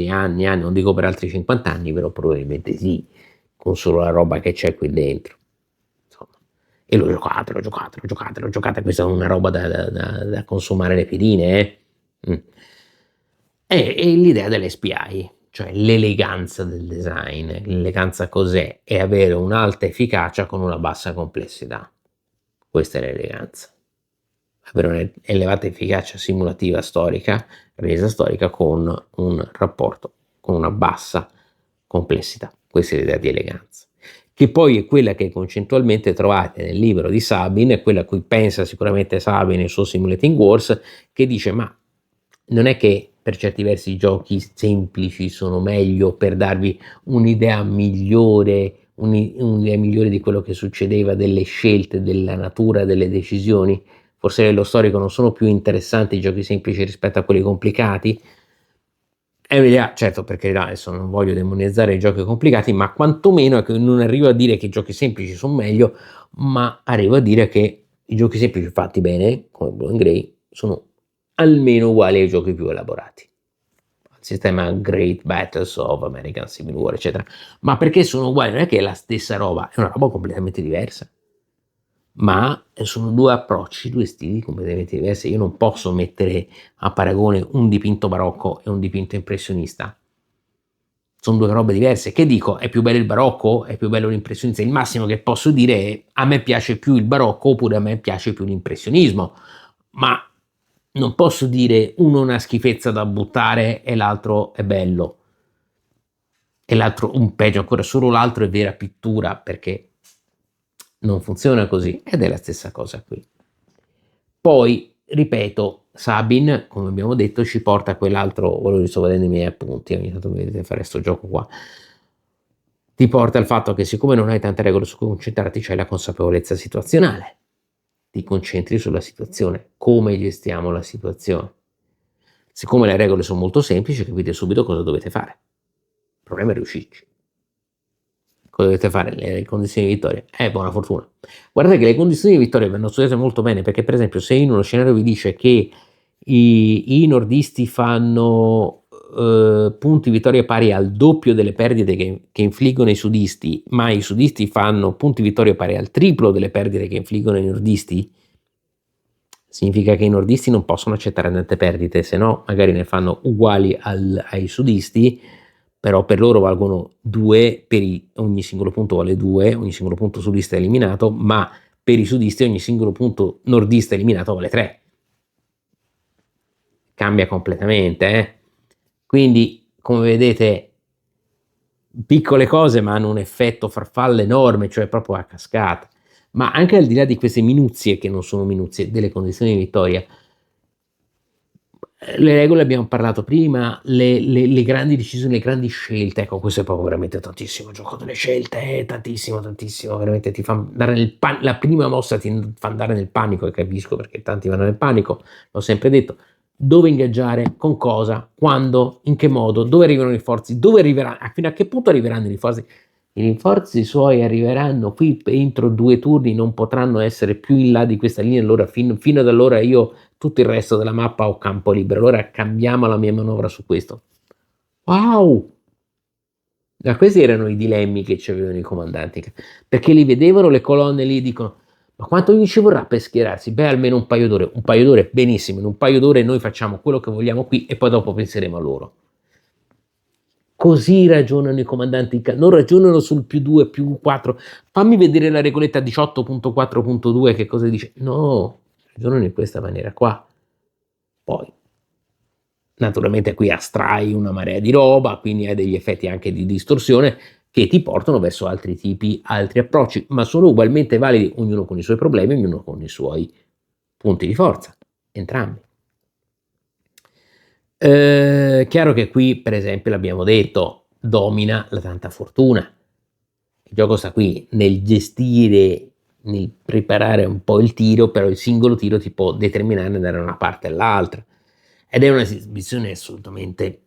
anni, non dico per altri 50 anni, però probabilmente sì, con solo la roba che c'è qui dentro. Insomma. E lo giocate, questa è una roba da consumare le pedine, E l'idea dell'SPI, cioè l'eleganza del design. L'eleganza cos'è? È avere un'alta efficacia con una bassa complessità. Questa è l'eleganza. Avere un'elevata efficacia simulativa storica, resa storica, con un rapporto, con una bassa complessità. Questa è l'idea di eleganza, che poi è quella che concettualmente trovate nel libro di Sabin, è quella a cui pensa sicuramente Sabin nel suo Simulating Wars, che dice ma non è che per certi versi i giochi semplici sono meglio per darvi un'idea migliore, un'idea migliore di quello che succedeva, delle scelte, della natura delle decisioni. Forse nello storico non sono più interessanti i giochi semplici rispetto a quelli complicati. È un'idea, certo, per carità, adesso non voglio demonizzare i giochi complicati, ma quantomeno ecco, non arrivo a dire che i giochi semplici sono meglio, ma arrivo a dire che i giochi semplici fatti bene, come Blue and Grey, sono almeno uguali ai giochi più elaborati. Il sistema Great Battles of American Civil War, eccetera. Ma perché sono uguali? Non è che è la stessa roba, è una roba completamente diversa. Ma sono due approcci, due stili completamente diversi. Io non posso mettere a paragone un dipinto barocco e un dipinto impressionista. Sono due robe diverse. Che dico? È più bello il barocco? È più bello l'impressionista? Il massimo che posso dire è a me piace più il barocco oppure a me piace più l'impressionismo. Ma non posso dire uno è una schifezza da buttare e l'altro è bello. E l'altro, un peggio ancora, solo l'altro è vera pittura, perché non funziona così, ed è la stessa cosa qui. Poi, ripeto, Sabin, come abbiamo detto, ci porta a quell'altro, ora vi sto vedendo i miei appunti, ogni tanto mi vedete fare questo gioco qua, ti porta al fatto che siccome non hai tante regole su cui concentrarti, c'hai la consapevolezza situazionale, ti concentri sulla situazione, come gestiamo la situazione. Siccome le regole sono molto semplici, capite subito cosa dovete fare. Il problema è riuscirci. Cosa dovete fare? Le condizioni di vittoria? Buona fortuna. Guardate che le condizioni di vittoria vanno studiate molto bene, perché per esempio se in uno scenario vi dice che i nordisti fanno punti vittoria pari al doppio delle perdite che infliggono i sudisti, ma i sudisti fanno punti vittoria pari al triplo delle perdite che infliggono i nordisti, significa che i nordisti non possono accettare tante perdite, se no magari ne fanno uguali ai sudisti, però per loro valgono 2, ogni singolo punto vale 2, ogni singolo punto sudista è eliminato, ma per i sudisti ogni singolo punto nordista eliminato vale 3. Cambia completamente, Quindi, come vedete, piccole cose ma hanno un effetto farfalla enorme, cioè proprio a cascata. Ma anche al di là di queste minuzie, che non sono minuzie, delle condizioni di vittoria, le regole abbiamo parlato prima, le grandi decisioni, le grandi scelte, ecco, questo è proprio veramente tantissimo gioco delle scelte, tantissimo, tantissimo, veramente ti fa andare nel la prima mossa ti fa andare nel panico, e capisco perché tanti vanno nel panico, l'ho sempre detto, dove ingaggiare, con cosa, quando, in che modo, dove arrivano i rinforzi, dove arriveranno, fino a che punto arriveranno i rinforzi. I rinforzi suoi arriveranno qui entro 2 turni, non potranno essere più in là di questa linea, allora fino ad allora io tutto il resto della mappa ho campo libero, allora cambiamo la mia manovra su questo. Wow! Questi erano i dilemmi che ci avevano i comandanti, perché li vedevano le colonne lì e dicono, ma quanto gli ci vorrà per schierarsi? Beh, almeno un paio d'ore, benissimo, in un paio d'ore noi facciamo quello che vogliamo qui e poi dopo penseremo a loro. Così ragionano i comandanti, non ragionano sul più 2, più 4. Fammi vedere la regoletta 18.4.2 che cosa dice. No, ragionano in questa maniera qua. Poi, naturalmente qui astrai una marea di roba, quindi hai degli effetti anche di distorsione che ti portano verso altri tipi, altri approcci, ma sono ugualmente validi, ognuno con i suoi problemi, ognuno con i suoi punti di forza, entrambi. Chiaro che qui, per esempio, l'abbiamo detto, domina la tanta fortuna. Il gioco sta qui nel gestire, nel preparare un po' il tiro, però il singolo tiro ti può determinare di andare da una parte all'altra. Ed è una esibizione assolutamente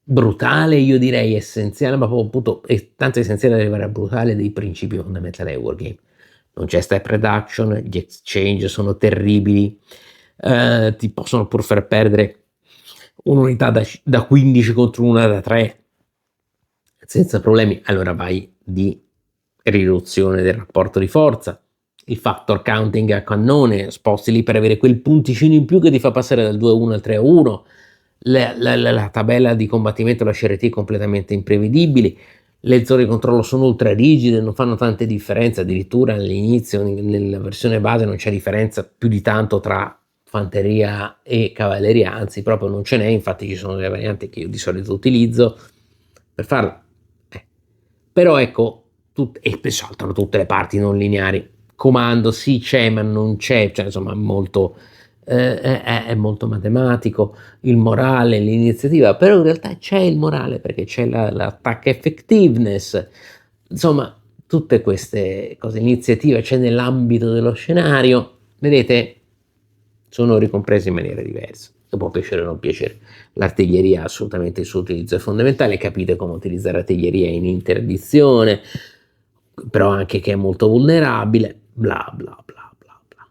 brutale, io direi essenziale, ma proprio appunto è tanto essenziale da arrivare a brutale dei principi fondamentali del wargame. Non c'è step reduction, gli exchange sono terribili, ti possono pur far perdere un'unità da 15 contro una da 3 senza problemi, allora vai di riduzione del rapporto di forza, il factor counting a cannone, sposti lì per avere quel punticino in più che ti fa passare dal 2-1 al 3-1, la tabella di combattimento, la CRT completamente imprevedibili, le zone di controllo sono ultra rigide, non fanno tante differenze, addirittura all'inizio nella versione base non c'è differenza più di tanto tra fanteria e cavalleria, anzi proprio non ce n'è, infatti ci sono delle varianti che io di solito utilizzo per farlo. Però ecco, e saltano tutte le parti non lineari. Comando sì c'è, ma non c'è, cioè insomma è molto matematico, il morale, l'iniziativa, però in realtà c'è il morale perché c'è l'attack effectiveness, insomma tutte queste cose, iniziative c'è nell'ambito dello scenario, vedete, sono ricomprese in maniera diversa. Può piacere o non piacere. L'artiglieria assolutamente il suo utilizzo è fondamentale, capite come utilizzare l'artiglieria in interdizione, però anche che è molto vulnerabile, bla bla bla bla bla.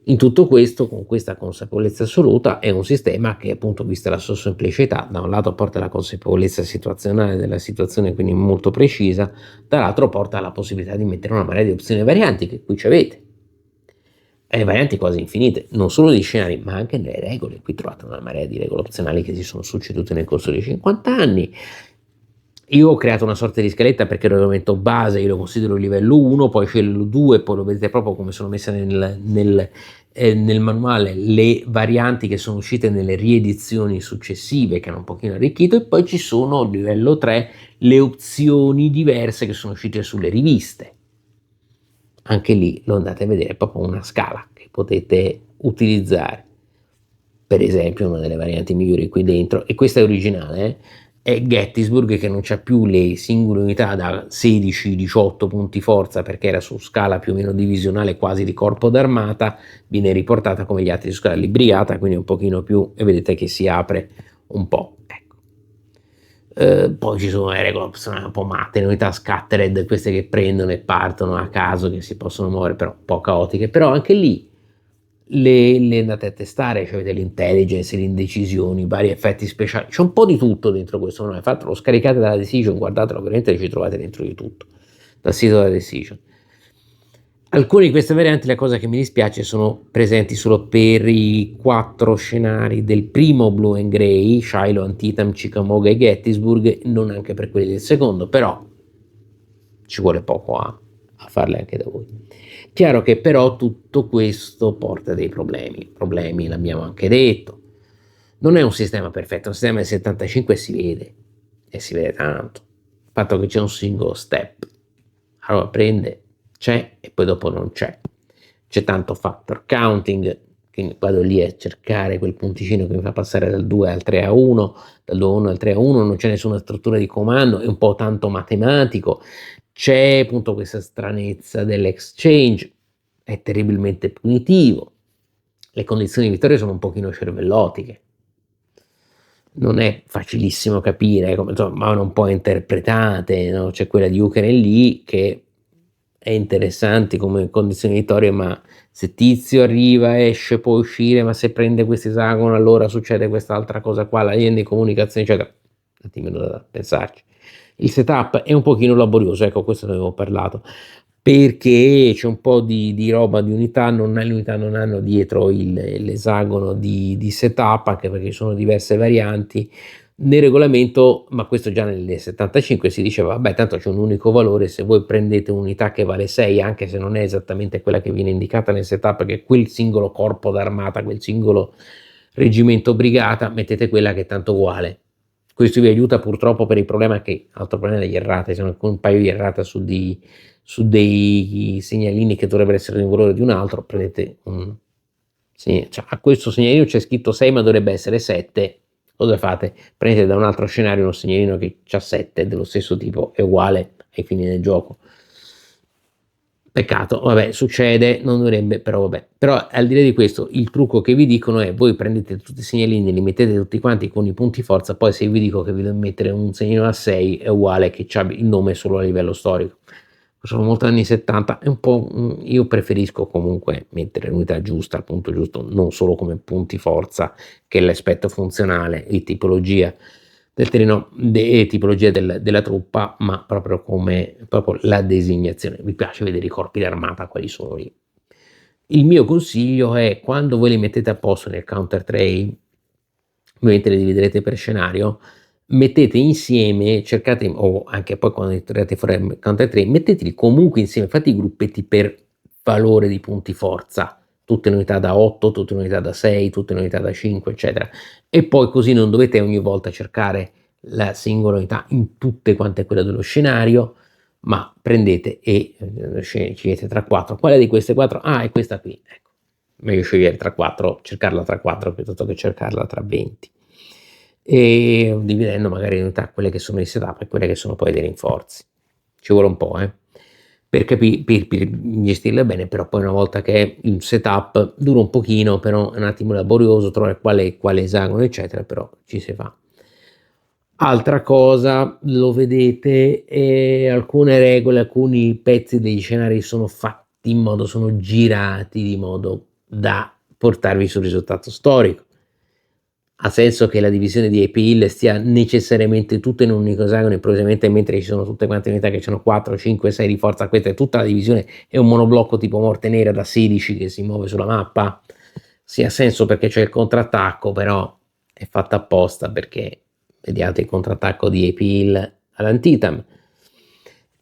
In tutto questo, con questa consapevolezza assoluta, è un sistema che, appunto, vista la sua semplicità, da un lato porta la consapevolezza situazionale della situazione, quindi molto precisa, dall'altro porta alla possibilità di mettere una marea di opzioni e varianti che qui ci avete. E varianti quasi infinite, non solo di scenari, ma anche nelle regole. Qui trovate una marea di regole opzionali che si sono succedute nel corso di 50 anni. Io ho creato una sorta di scaletta perché il regolamento base io lo considero livello 1, poi c'è il 2, poi lo vedete proprio come sono messe nel manuale le varianti che sono uscite nelle riedizioni successive che hanno un pochino arricchito, e poi ci sono a livello 3 le opzioni diverse che sono uscite sulle riviste. Anche lì lo andate a vedere, è proprio una scala che potete utilizzare. Per esempio, una delle varianti migliori qui dentro, e questa è originale, è Gettysburg, che non c'ha più le singole unità da 16-18 punti forza perché era su scala più o meno divisionale, quasi di corpo d'armata, viene riportata come gli altri su scala di brigata, quindi un pochino più, e vedete che si apre un po'. Poi ci sono le regole opzionali un po' matte, le unità scattered, queste che prendono e partono a caso, che si possono muovere, però un po' caotiche, però anche lì le andate a testare, cioè avete l'intelligence, le indecisioni, i vari effetti speciali, c'è un po' di tutto dentro questo manuale. Infatti lo scaricate dalla Decision, guardatelo, veramente ci trovate dentro di tutto, dal sito della Decision. Alcune di queste varianti, la cosa che mi dispiace, sono presenti solo per i 4 scenari del primo Blue and Gray, Shiloh, Antietam, Chickamauga e Gettysburg, non anche per quelli del secondo, però ci vuole poco a farle anche da voi. Chiaro che però tutto questo porta dei problemi l'abbiamo anche detto. Non è un sistema perfetto, un sistema del 75 si vede, e si vede tanto. Il fatto che c'è un singolo step, allora prende, c'è e poi dopo non c'è. C'è tanto factor counting, quindi vado lì a cercare quel punticino che mi fa passare dal 2 al 3 a 1, dal 2 a 1 al 3 a 1, non c'è nessuna struttura di comando, è un po' tanto matematico. C'è appunto questa stranezza dell'exchange, è terribilmente punitivo, le condizioni di vittoria sono un pochino cervellotiche, non è facilissimo capire come, insomma, vanno un po' interpretate, no? C'è quella di Ucraina lì che è interessante come condizioni di vittoria, ma se Tizio arriva, esce, può uscire, ma se prende questo esagono allora succede quest'altra cosa qua, la linea di comunicazione, eccetera. Un attimino da pensarci. Il setup è un pochino laborioso, ecco, questo ne avevo parlato, perché c'è un po' di roba di unità, le unità non hanno dietro l'esagono di setup, anche perché ci sono diverse varianti nel regolamento, ma questo già nel 75 si diceva, vabbè, tanto c'è un unico valore, se voi prendete un'unità che vale 6, anche se non è esattamente quella che viene indicata nel setup, che è quel singolo corpo d'armata, quel singolo reggimento brigata, mettete quella che è tanto uguale. Questo vi aiuta purtroppo per il problema che, altro problema degli errate, sono un paio di errate su dei segnalini che dovrebbero essere di un valore di un altro, prendete cioè, a questo segnalino c'è scritto 6 ma dovrebbe essere 7, cosa fate? Prendete da un altro scenario uno segnalino che ha 7 dello stesso tipo, è uguale ai fini del gioco. Peccato, vabbè, succede, non dovrebbe, però vabbè. Però al di là di questo, il trucco che vi dicono è: voi prendete tutti i segnalini, li mettete tutti quanti con i punti forza, poi se vi dico che vi devo mettere un segnalino a 6 è uguale che c'ha il nome solo a livello storico. Sono molti anni 70, è un po', io preferisco comunque mettere l'unità giusta al punto giusto, non solo come punti forza, che è l'aspetto funzionale e tipologia del terreno e tipologia della truppa, ma proprio come proprio la designazione. Mi piace vedere i corpi d'armata quali sono lì. Il mio consiglio è, quando voi li mettete a posto nel counter tray, ovviamente li dividerete per scenario, mettete insieme, cercate, o anche poi quando tirate fuori il counter tray, metteteli comunque insieme, fate i gruppetti per valore di punti forza, tutte le unità da 8, tutte le unità da 6, tutte le unità da 5, eccetera, e poi così non dovete ogni volta cercare la singola unità in tutte quante quelle dello scenario, ma prendete e scegliete tra 4. Quale di queste 4? Ah, è questa qui, ecco. Meglio scegliere tra 4, cercarla tra 4 piuttosto che cercarla tra 20. E dividendo magari in unità quelle che sono i setup e quelle che sono poi dei rinforzi. ci vuole un po', per gestirle bene, però poi una volta che il setup dura un pochino, però è un attimo laborioso trovare quale esagono, eccetera, però ci si fa. Altra cosa, lo vedete, alcune regole, alcuni pezzi degli scenari sono fatti in modo, sono girati di modo da portarvi sul risultato storico. Ha senso che la divisione di AP Hill stia necessariamente tutto in un unico esagono, improvvisamente, mentre ci sono tutte quante unità che hanno 4, 5, 6 di forza, questa è tutta la divisione, è un monoblocco tipo Morte Nera da 16 che si muove sulla mappa? Sì, ha senso perché c'è il contrattacco, però è fatta apposta perché vediate il contrattacco di AP Hill all'Antietam.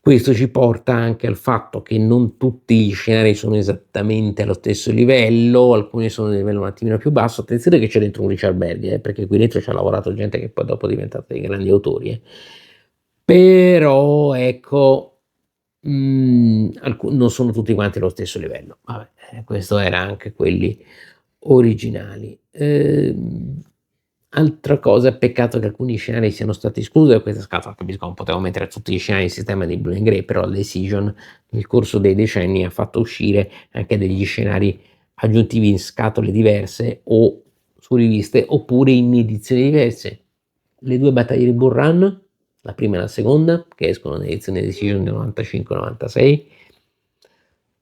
Questo ci porta anche al fatto che non tutti gli scenari sono esattamente allo stesso livello, alcuni sono di livello un attimino più basso. Attenzione che c'è dentro un Richard Berry, perché qui dentro ci ha lavorato gente che poi dopo è diventata dei grandi autori. Però ecco, non sono tutti quanti allo stesso livello. Vabbè, questo era anche quelli originali. Altra cosa, peccato che alcuni scenari siano stati esclusi da questa scatola. Capisco, non potevo mettere tutti gli scenari in sistema di Blue and Gray, però Decision nel corso dei decenni ha fatto uscire anche degli scenari aggiuntivi in scatole diverse o su riviste oppure in edizioni diverse. Le due battaglie di Bull Run, la prima e la seconda, che escono nell'edizione Decision del 95-96,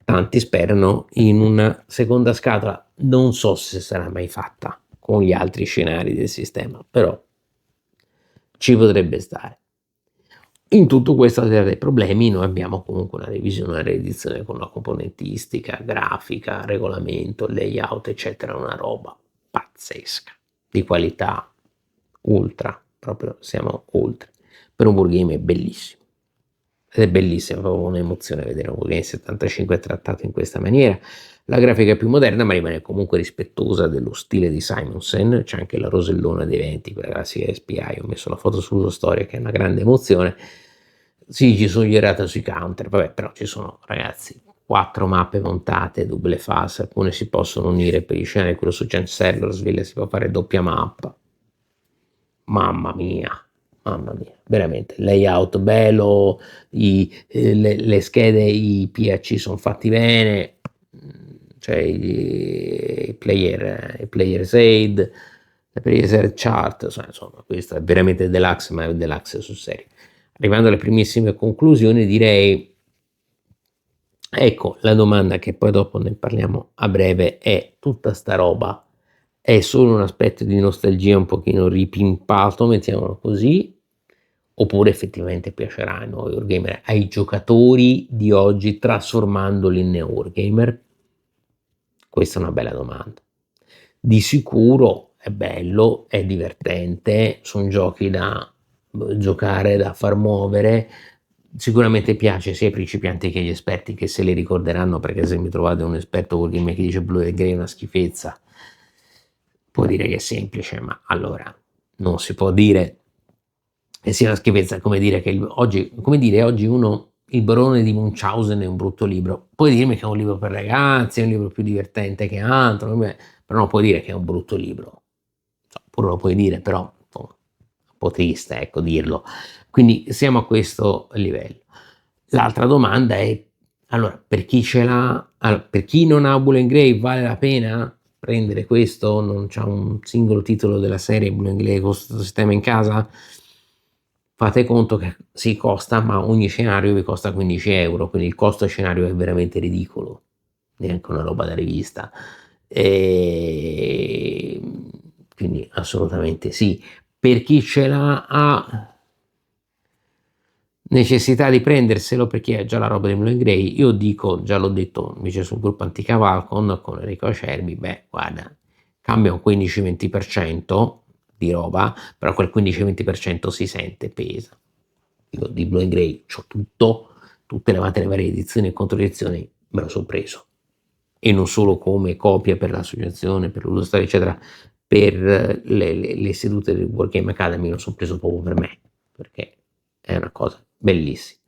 tanti sperano in una seconda scatola. Non so se sarà mai fatta con gli altri scenari del sistema, però ci potrebbe stare. In tutto questo, al di là dei problemi, noi abbiamo comunque una revisione, una riedizione con una componentistica, grafica, regolamento, layout, eccetera, una roba pazzesca, di qualità ultra, proprio siamo oltre. Per un wargame è bellissimo. Ed è bellissimo, è proprio un'emozione vedere un wargame 75 trattato in questa maniera. La grafica è più moderna, ma rimane comunque rispettosa dello stile di Simonsen. C'è anche la rosellona dei venti, quella classica SPI. Ho messo la foto sullo storia, che è una grande emozione. Sì, ci sono gli errata sui counter, vabbè, però ci sono, ragazzi, 4 mappe montate, double fast, alcune si possono unire per gli scenari, quello su Chancellorsville si può fare doppia mappa. Mamma mia, veramente, layout bello, le schede, i PAC sono fatti bene, cioè i player's aid, le player's chart, insomma, questo è veramente deluxe, ma è deluxe sul serio. Arrivando alle primissime conclusioni, direi, ecco, la domanda che poi dopo ne parliamo a breve è: tutta sta roba è solo un aspetto di nostalgia un pochino ripimpato, mettiamolo così, oppure effettivamente piacerà ai nuovi wargamer, ai giocatori di oggi, trasformandoli in neo wargamer? Questa è una bella domanda. Di sicuro è bello, è divertente, sono giochi da giocare, da far muovere. Sicuramente piace sia ai principianti che agli esperti, che se li ricorderanno, perché se mi trovate un esperto wargamer che dice Blue and Gray è una schifezza, può dire che è semplice, ma allora non si può dire che sia una schifezza, come dire che oggi uno, il Barone di Munchausen è un brutto libro. Puoi dirmi che è un libro per ragazzi, è un libro più divertente che altro, però non puoi dire che è un brutto libro. Pure lo puoi dire, però un po' triste, ecco, dirlo. Quindi siamo a questo livello. L'altra domanda è, allora, per chi ce l'ha, allora, per chi non ha Bull and Gray, vale la pena prendere questo? Non c'è un singolo titolo della serie Bull and Gray con questo sistema in casa? Fate conto che si costa, ma ogni scenario vi costa 15 euro, quindi il costo scenario è veramente ridicolo, neanche una roba da rivista. E quindi assolutamente sì. Per chi ce l'ha, ha necessità di prenderselo perché è già la roba di Blue and Gray, io dico, già l'ho detto invece sul gruppo Anticavalcon con Enrico Acerbi, beh guarda, cambia un 15-20% di roba, però quel 15-20% si sente, pesa. Io di Blue and Gray c'ho tutto, tutte le varie edizioni e controedizioni, me lo sono preso. E non solo come copia per l'associazione, per l'uso storia, eccetera, per le sedute del Wargame Academy, lo sono preso proprio per me, perché è una cosa bellissima.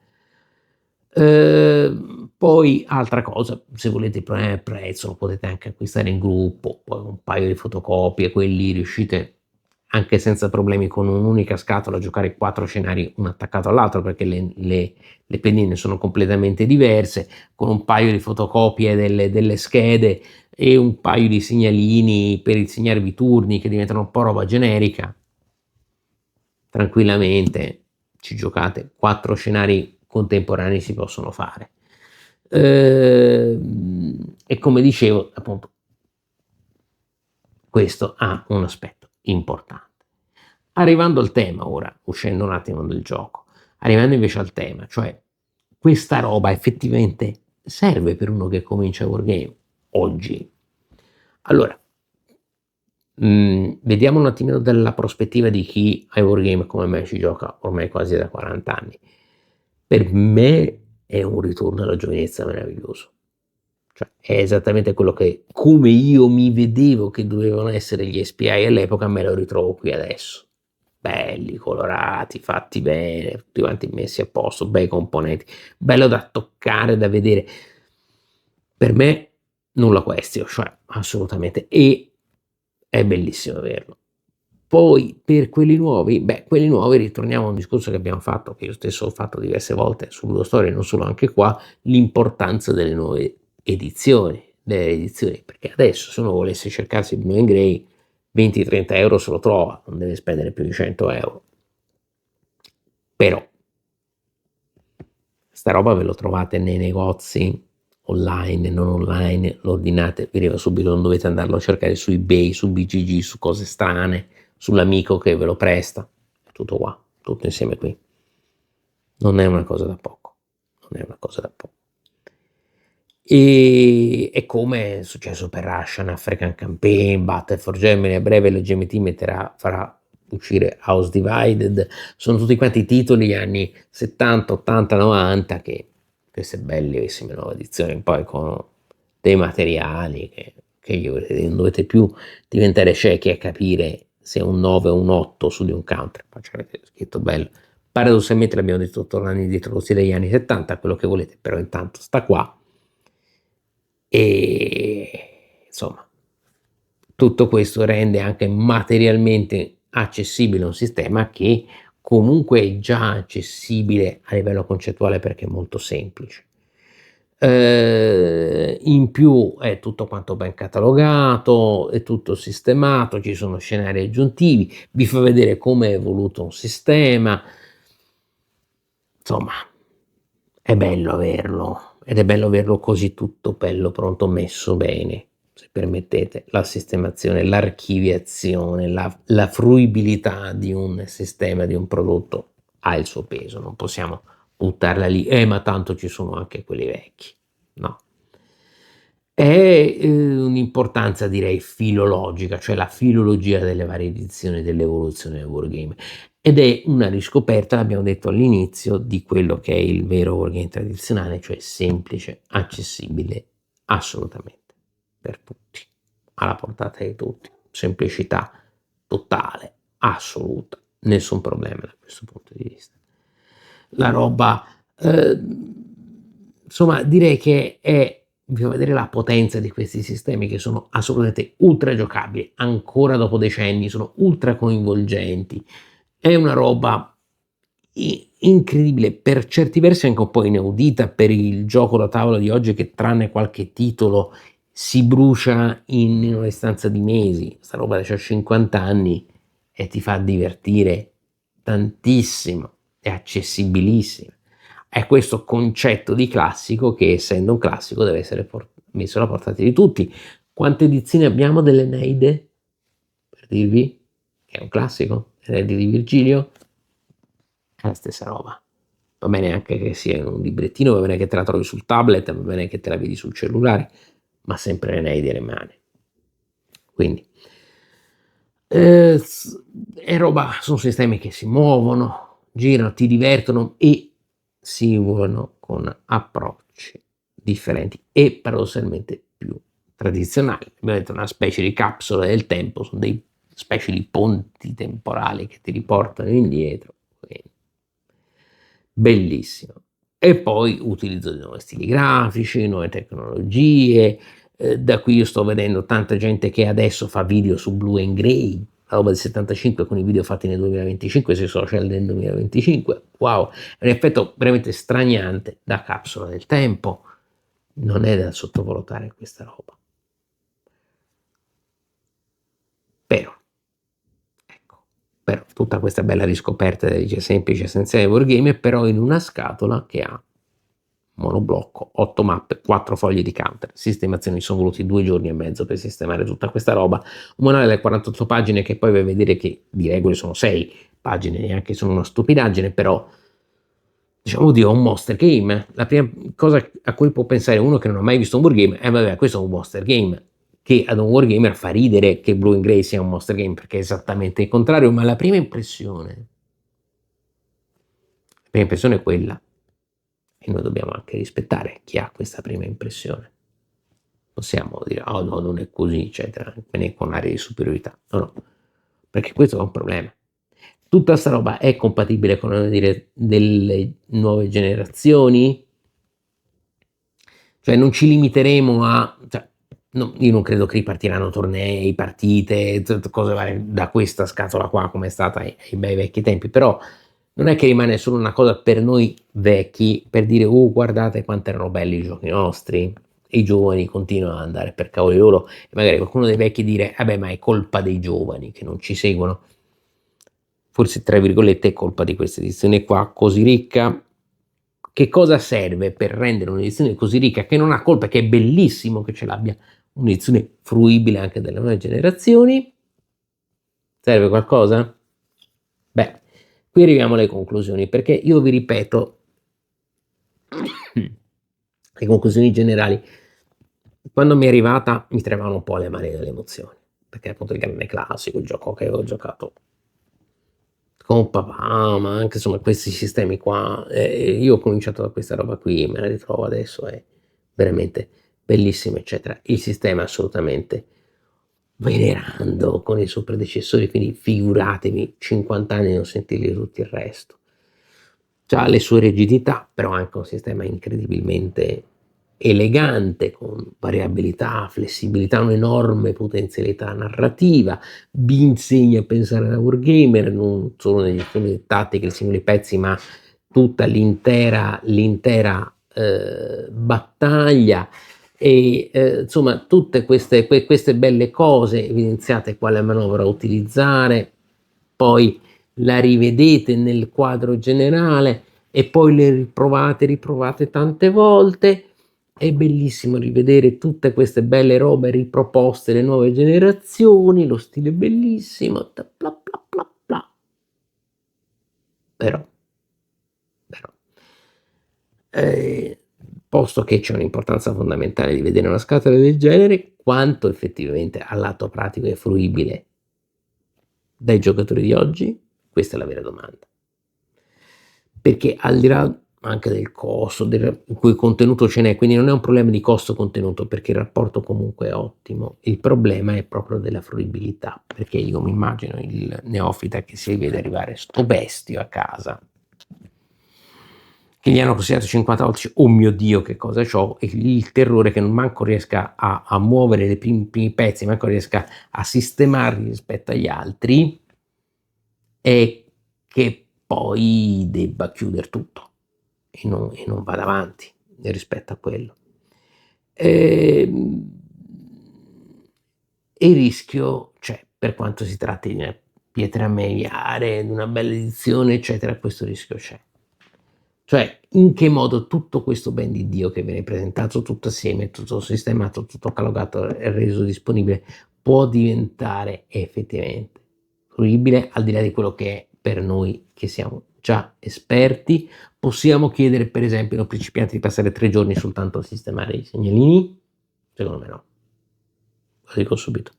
Poi altra cosa, se volete il problema del prezzo lo potete anche acquistare in gruppo, poi un paio di fotocopie, quelli riuscite anche senza problemi con un'unica scatola giocare 4 scenari uno attaccato all'altro, perché le pedine sono completamente diverse, con un paio di fotocopie delle schede e un paio di segnalini per insegnarvi i turni che diventano un po' roba generica. Tranquillamente ci giocate, 4 scenari contemporanei si possono fare. E come dicevo, appunto, questo ha un aspetto importante. Arrivando al tema ora, uscendo un attimo dal gioco, arrivando invece al tema, cioè questa roba effettivamente serve per uno che comincia a wargame oggi? Allora, vediamo un attimino dalla prospettiva di chi ai wargame come me ci gioca ormai quasi da 40 anni. Per me è un ritorno alla giovinezza meraviglioso. Cioè, è esattamente quello che, come io mi vedevo che dovevano essere gli SPI all'epoca, me lo ritrovo qui adesso. Belli, colorati, fatti bene, tutti quanti messi a posto, bei componenti, bello da toccare, da vedere. Per me nulla question, cioè assolutamente, e è bellissimo averlo. Poi per quelli nuovi, quelli nuovi ritorniamo a un discorso che abbiamo fatto, che io stesso ho fatto diverse volte su Ludo Story, non solo, anche qua, l'importanza delle nuove edizioni, perché adesso se uno volesse cercarsi Blue and Grey 20-30 euro se lo trova, non deve spendere più di 100 euro. Però sta roba ve lo trovate nei negozi online, non online, lo ordinate, vi arriva subito, non dovete andarlo a cercare su eBay, su BGG, su cose strane, sull'amico che ve lo presta, tutto qua, tutto insieme qui. Non è una cosa da poco, non è una cosa da poco. E come è successo per Russian, African Campaign, Battle for Germany, a breve la GMT farà uscire House Divided, sono tutti quanti titoli anni 70, 80, 90 che queste bellissime nuove edizioni, poi con dei materiali che non dovete più diventare ciechi a capire se è un 9 o un 8 su di un counter, poi c'è scritto bello. Paradossalmente l'abbiamo detto tornando indietro degli anni 70, quello che volete, però intanto sta qua. E insomma, tutto questo rende anche materialmente accessibile un sistema che comunque è già accessibile a livello concettuale perché è molto semplice. In più è tutto quanto ben catalogato, è tutto sistemato, ci sono scenari aggiuntivi, vi fa vedere come è evoluto un sistema. Insomma, è bello averlo, ed è bello averlo così tutto bello, pronto, messo bene, se permettete, la sistemazione, l'archiviazione, la fruibilità di un sistema, di un prodotto ha il suo peso, non possiamo buttarla lì, ma tanto ci sono anche quelli vecchi, no. È un'importanza direi filologica, cioè la filologia delle varie edizioni dell'evoluzione del wargame, ed è una riscoperta, l'abbiamo detto all'inizio, di quello che è il vero wargame tradizionale, cioè semplice, accessibile, assolutamente, per tutti, alla portata di tutti, semplicità totale, assoluta, nessun problema da questo punto di vista. La roba, insomma, direi che bisogna vedere la potenza di questi sistemi che sono assolutamente ultra giocabili, ancora dopo decenni, sono ultra coinvolgenti. È una roba incredibile, per certi versi anche un po' inaudita per il gioco da tavola di oggi che tranne qualche titolo si brucia in una distanza di mesi. Sta roba da 50 anni e ti fa divertire tantissimo, è accessibilissima. È questo concetto di classico che, essendo un classico, deve essere messo alla portata di tutti. Quante edizioni abbiamo dell'Eneide? Per dirvi che è un classico, l'Eneide di Virgilio è la stessa roba. Va bene anche che sia in un librettino, va bene che te la trovi sul tablet, va bene che te la vedi sul cellulare, ma sempre l'Eneide rimane. Quindi è roba, sono sistemi che si muovono, girano, ti divertono e si evolvono con approcci differenti e paradossalmente più tradizionali. Abbiamo detto una specie di capsula del tempo, sono dei specie di ponti temporali che ti riportano indietro. Quindi, bellissimo. E poi utilizzo di nuovi stili grafici, nuove tecnologie. Da qui io sto vedendo tanta gente che adesso fa video su Blue and Grey, la roba del 75 con i video fatti nel 2025 sui social del 2025, wow, è un effetto veramente straniante da capsula del tempo, non è da sottovalutare questa roba. Però tutta questa bella riscoperta dice semplice essenziale wargame, però in una scatola che ha monoblocco, 8 mappe, 4 fogli di counter, sistemazioni. Sono voluti 2 giorni e mezzo per sistemare tutta questa roba, un manuale da 48 pagine che poi vai a vedere che di regole sono 6 pagine, neanche sono una stupidaggine, però diciamo, oddio, un monster game. La prima cosa a cui può pensare uno che non ha mai visto un wargame è vabbè, questo è un monster game, che ad un wargamer fa ridere che Blue and Grey sia un monster game, perché è esattamente il contrario, ma la prima impressione è quella, e noi dobbiamo anche rispettare chi ha questa prima impressione. Possiamo dire, oh no, non è così, eccetera, con aria di superiorità. No, perché questo è un problema. Tutta sta roba è compatibile con dire, delle nuove generazioni? Cioè non ci limiteremo a... Cioè, no, io non credo che ripartiranno tornei, partite, cose varie da questa scatola qua come è stata ai bei vecchi tempi, però non è che rimane solo una cosa per noi vecchi, per dire guardate quanto erano belli i giochi nostri, e i giovani continuano ad andare per cavoli loro, e magari qualcuno dei vecchi dire vabbè ma è colpa dei giovani che non ci seguono. Forse tra virgolette è colpa di questa edizione qua così ricca. Che cosa serve per rendere un'edizione così ricca, che non ha colpa, che è bellissimo che ce l'abbia, un'edizione fruibile anche dalle nuove generazioni? Serve qualcosa? Beh, qui arriviamo alle conclusioni, perché io vi ripeto le conclusioni generali. Quando mi è arrivata mi tremavano un po' le mani delle emozioni, perché appunto il grande classico, il gioco che avevo giocato con papà, ma anche insomma questi sistemi qua, io ho cominciato da questa roba qui, me la ritrovo adesso, è veramente bellissimo, eccetera. Il sistema è assolutamente venerando con i suoi predecessori, quindi figuratevi 50 anni non sentirli tutto il resto. Ha le sue rigidità, però anche un sistema incredibilmente elegante, con variabilità, flessibilità, un'enorme potenzialità narrativa, vi insegna a pensare da wargamer, non solo negli strumenti tattiche, nei singoli pezzi, ma tutta l'intera battaglia, e insomma tutte queste belle cose evidenziate quale manovra utilizzare, poi la rivedete nel quadro generale e poi le riprovate tante volte. È bellissimo rivedere tutte queste belle robe riproposte le nuove generazioni, lo stile è bellissimo, bla bla bla bla. Però posto che c'è un'importanza fondamentale di vedere una scatola del genere, quanto effettivamente al lato pratico è fruibile dai giocatori di oggi? Questa è la vera domanda. Perché al di là anche del costo, in cui contenuto ce n'è, quindi non è un problema di costo-contenuto, perché il rapporto comunque è ottimo, il problema è proprio della fruibilità, perché io mi immagino il neofita che si vede arrivare sto bestio a casa, che gli hanno consigliato 50 volte, oh mio Dio che cosa c'ho, e il terrore che non manco riesca a muovere i primi pezzi, manco riesca a sistemarli rispetto agli altri, e che poi debba chiudere tutto e non vada avanti rispetto a quello. Il rischio c'è, per quanto si tratti di una pietra miliare, di una bella edizione, eccetera, questo rischio c'è. Cioè, in che modo tutto questo ben di Dio che viene presentato tutto assieme, tutto sistemato, tutto catalogato e reso disponibile, può diventare effettivamente fruibile, al di là di quello che è per noi che siamo già esperti. Possiamo chiedere per esempio ai principianti di passare 3 giorni soltanto a sistemare i segnalini? Secondo me no, lo dico subito.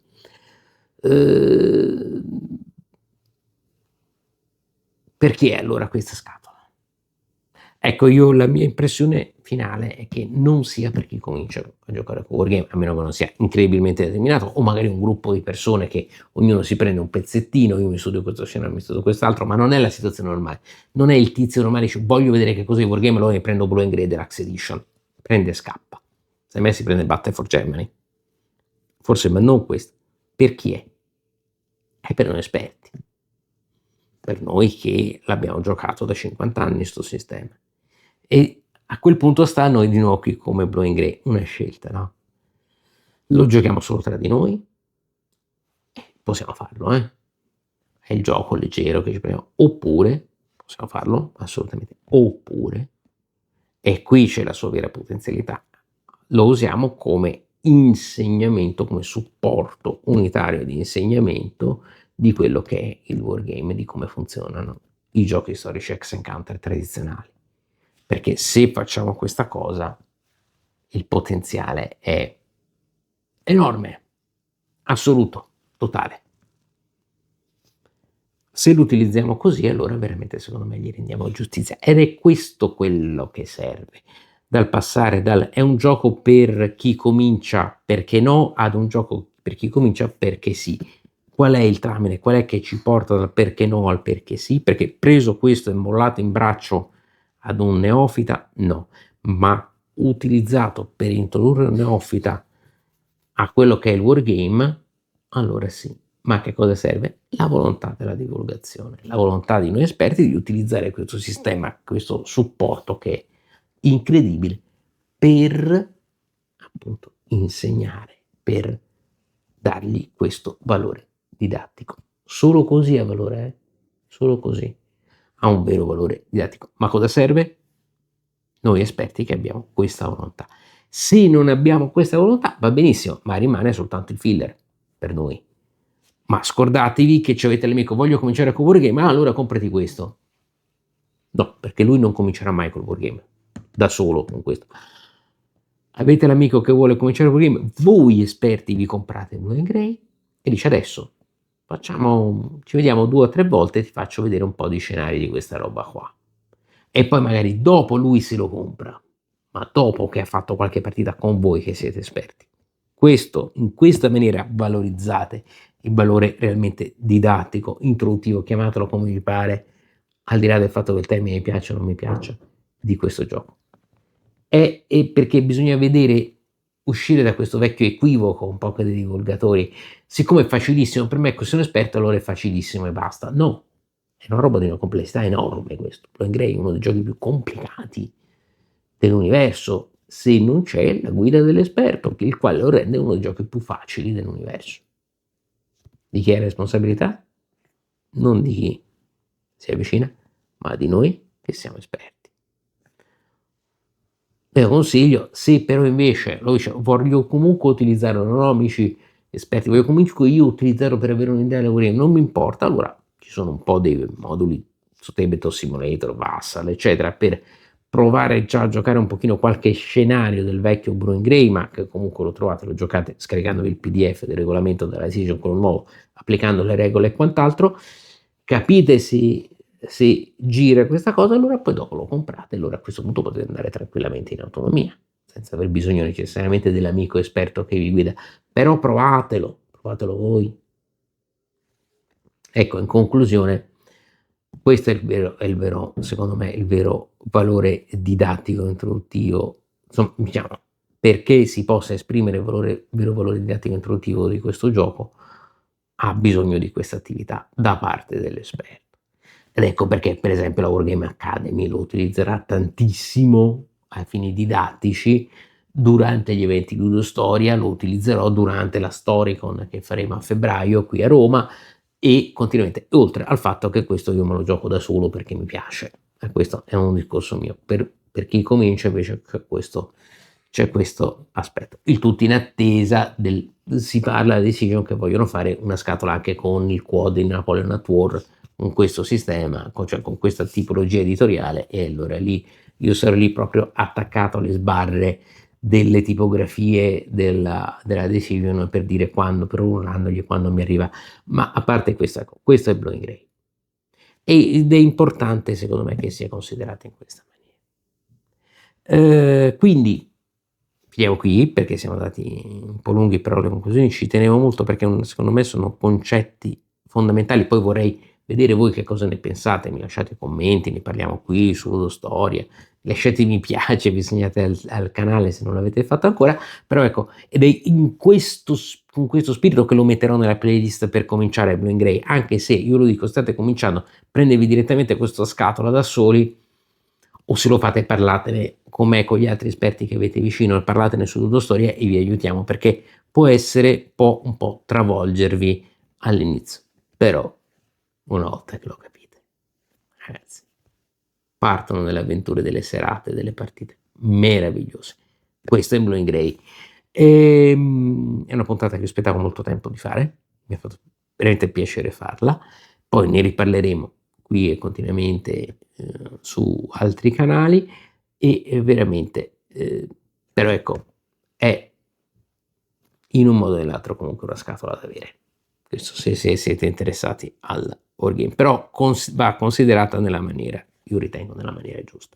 Perché allora questa scatola? Ecco, io la mia impressione finale è che non sia per chi comincia a giocare a wargame, a meno che non sia incredibilmente determinato, o magari un gruppo di persone che ognuno si prende un pezzettino, io mi studio questo scenario, mi studio quest'altro, ma non è la situazione normale. Non è il tizio normale, dice voglio vedere che cos'è il wargame, allora mi prendo Blue and Grey Deluxe Edition, prende e scappa. Se me si prende Battle for Germany, forse, ma non questo. Per chi è? è per non esperti, per noi che l'abbiamo giocato da 50 anni sto sistema. E a quel punto sta a noi di nuovo qui come Blowing Grey, una scelta, no? Lo giochiamo solo tra di noi? Possiamo farlo, è il gioco leggero che ci prendiamo, oppure possiamo farlo assolutamente, oppure, e qui c'è la sua vera potenzialità, lo usiamo come insegnamento, come supporto unitario di insegnamento di quello che è il wargame, di come funzionano i giochi storici ex encounter tradizionali, perché se facciamo questa cosa il potenziale è enorme, assoluto, totale. Se lo utilizziamo così, allora veramente secondo me gli rendiamo giustizia, ed è questo quello che serve, dal passare dal è un gioco per chi comincia perché no, ad un gioco per chi comincia perché sì. Qual è il tramite? Qual è che ci porta dal perché no al perché sì? Perché preso questo e mollato in braccio ad un neofita, no, ma utilizzato per introdurre un neofita a quello che è il wargame, allora sì. Ma a che cosa serve? La volontà della divulgazione, la volontà di noi esperti di utilizzare questo sistema, questo supporto che è incredibile per appunto insegnare, per dargli questo valore didattico. Solo così ha valore, solo così ha un vero valore didattico. Ma cosa serve? Noi esperti che abbiamo questa volontà. Se non abbiamo questa volontà va benissimo, ma rimane soltanto il filler per noi. Ma scordatevi che ci avete l'amico, voglio cominciare col wargame, allora comprati questo. No, perché lui non comincerà mai col wargame, da solo con questo. Avete l'amico che vuole cominciare col wargame, voi esperti vi comprate Blowing Grey e dice adesso ci vediamo 2 o 3 volte e ti faccio vedere un po' di scenari di questa roba qua. E poi magari dopo lui se lo compra, ma dopo che ha fatto qualche partita con voi che siete esperti. Questo, in questa maniera valorizzate il valore realmente didattico, introduttivo, chiamatelo come vi pare, al di là del fatto che il termine mi piace o non mi piaccia, di questo gioco. È perché bisogna vedere, uscire da questo vecchio equivoco un po' dei divulgatori, siccome è facilissimo per me che sono esperto allora è facilissimo e basta. No, è una roba di una complessità enorme questo. Blowing Grey è uno dei giochi più complicati dell'universo, se non c'è la guida dell'esperto, il quale lo rende uno dei giochi più facili dell'universo. Di chi è la responsabilità? Non di chi si avvicina, ma di noi che siamo esperti. Io consiglio, se però invece lo dice, voglio comunque utilizzarlo, non ho amici esperti, voglio comunque io utilizzarlo per avere un'idea di lavoro, non mi importa, allora ci sono un po' dei moduli su Tabletop Simulator, Vassal, eccetera, per provare già a giocare un pochino qualche scenario del vecchio Blowing Grey, ma che comunque lo trovate, lo giocate scaricandovi il PDF del regolamento della Decision con il nuovo, applicando le regole e quant'altro, capite se gira questa cosa, allora poi dopo lo comprate, allora a questo punto potete andare tranquillamente in autonomia, senza aver bisogno necessariamente dell'amico esperto che vi guida, però provatelo voi. Ecco, in conclusione, questo è il vero, secondo me, il vero valore didattico introduttivo, insomma, diciamo, perché si possa esprimere il vero valore didattico introduttivo di questo gioco, ha bisogno di questa attività da parte dell'esperto. Ed ecco perché, per esempio, la Wargame Academy lo utilizzerà tantissimo a fini didattici durante gli eventi Ludo Storia, lo utilizzerò durante la Storycon che faremo a febbraio qui a Roma, e continuamente, oltre al fatto che questo io me lo gioco da solo perché mi piace, e questo è un discorso mio. Per chi comincia invece c'è questo aspetto, il tutto in attesa si parla di Decision che vogliono fare una scatola anche con il quad di Napoleon at War, con questo sistema, cioè con questa tipologia editoriale, e allora lì io sarò lì proprio attaccato alle sbarre delle tipografie della Decision per dire quando, per urlandogli quando mi arriva. Ma a parte questo è Blowing Grey ed è importante secondo me che sia considerato in questa maniera. Quindi finiamo qui perché siamo andati un po' lunghi, però le conclusioni ci tenevo molto perché secondo me sono concetti fondamentali. Poi vorrei vedere voi che cosa ne pensate, mi lasciate commenti, ne parliamo qui su Ludo Storia, lasciate mi piace, vi segnate al canale se non l'avete fatto ancora, però ecco, ed è in questo con questo spirito che lo metterò nella playlist per cominciare Blue and Grey, anche se io lo dico, state cominciando, prendevi direttamente questa scatola da soli, o se lo fate parlatene con me, con gli altri esperti che avete vicino, parlatene su Ludo Storia e vi aiutiamo, perché può essere un po' travolgervi all'inizio, però una volta che lo capite, ragazzi, partono delle avventure, delle serate, delle partite meravigliose. Questo è Blue and Grey. È una puntata che ho aspettato molto tempo di fare, mi ha fatto veramente piacere farla, poi ne riparleremo qui e continuamente su altri canali e veramente, però ecco, è in un modo o nell'altro comunque una scatola da avere. Questo se siete interessati al wargame, però va considerata nella maniera, io ritengo nella maniera giusta.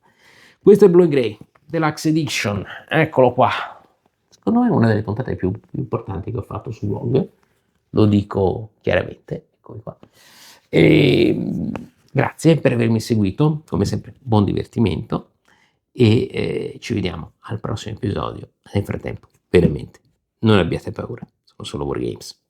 Questo è Blue and Grey Deluxe Edition, eccolo qua. Secondo me è una delle puntate più importanti che ho fatto sul blog, lo dico chiaramente, eccomi qua. Grazie per avermi seguito, come sempre buon divertimento e ci vediamo al prossimo episodio. Nel frattempo, veramente, non abbiate paura, sono solo wargames.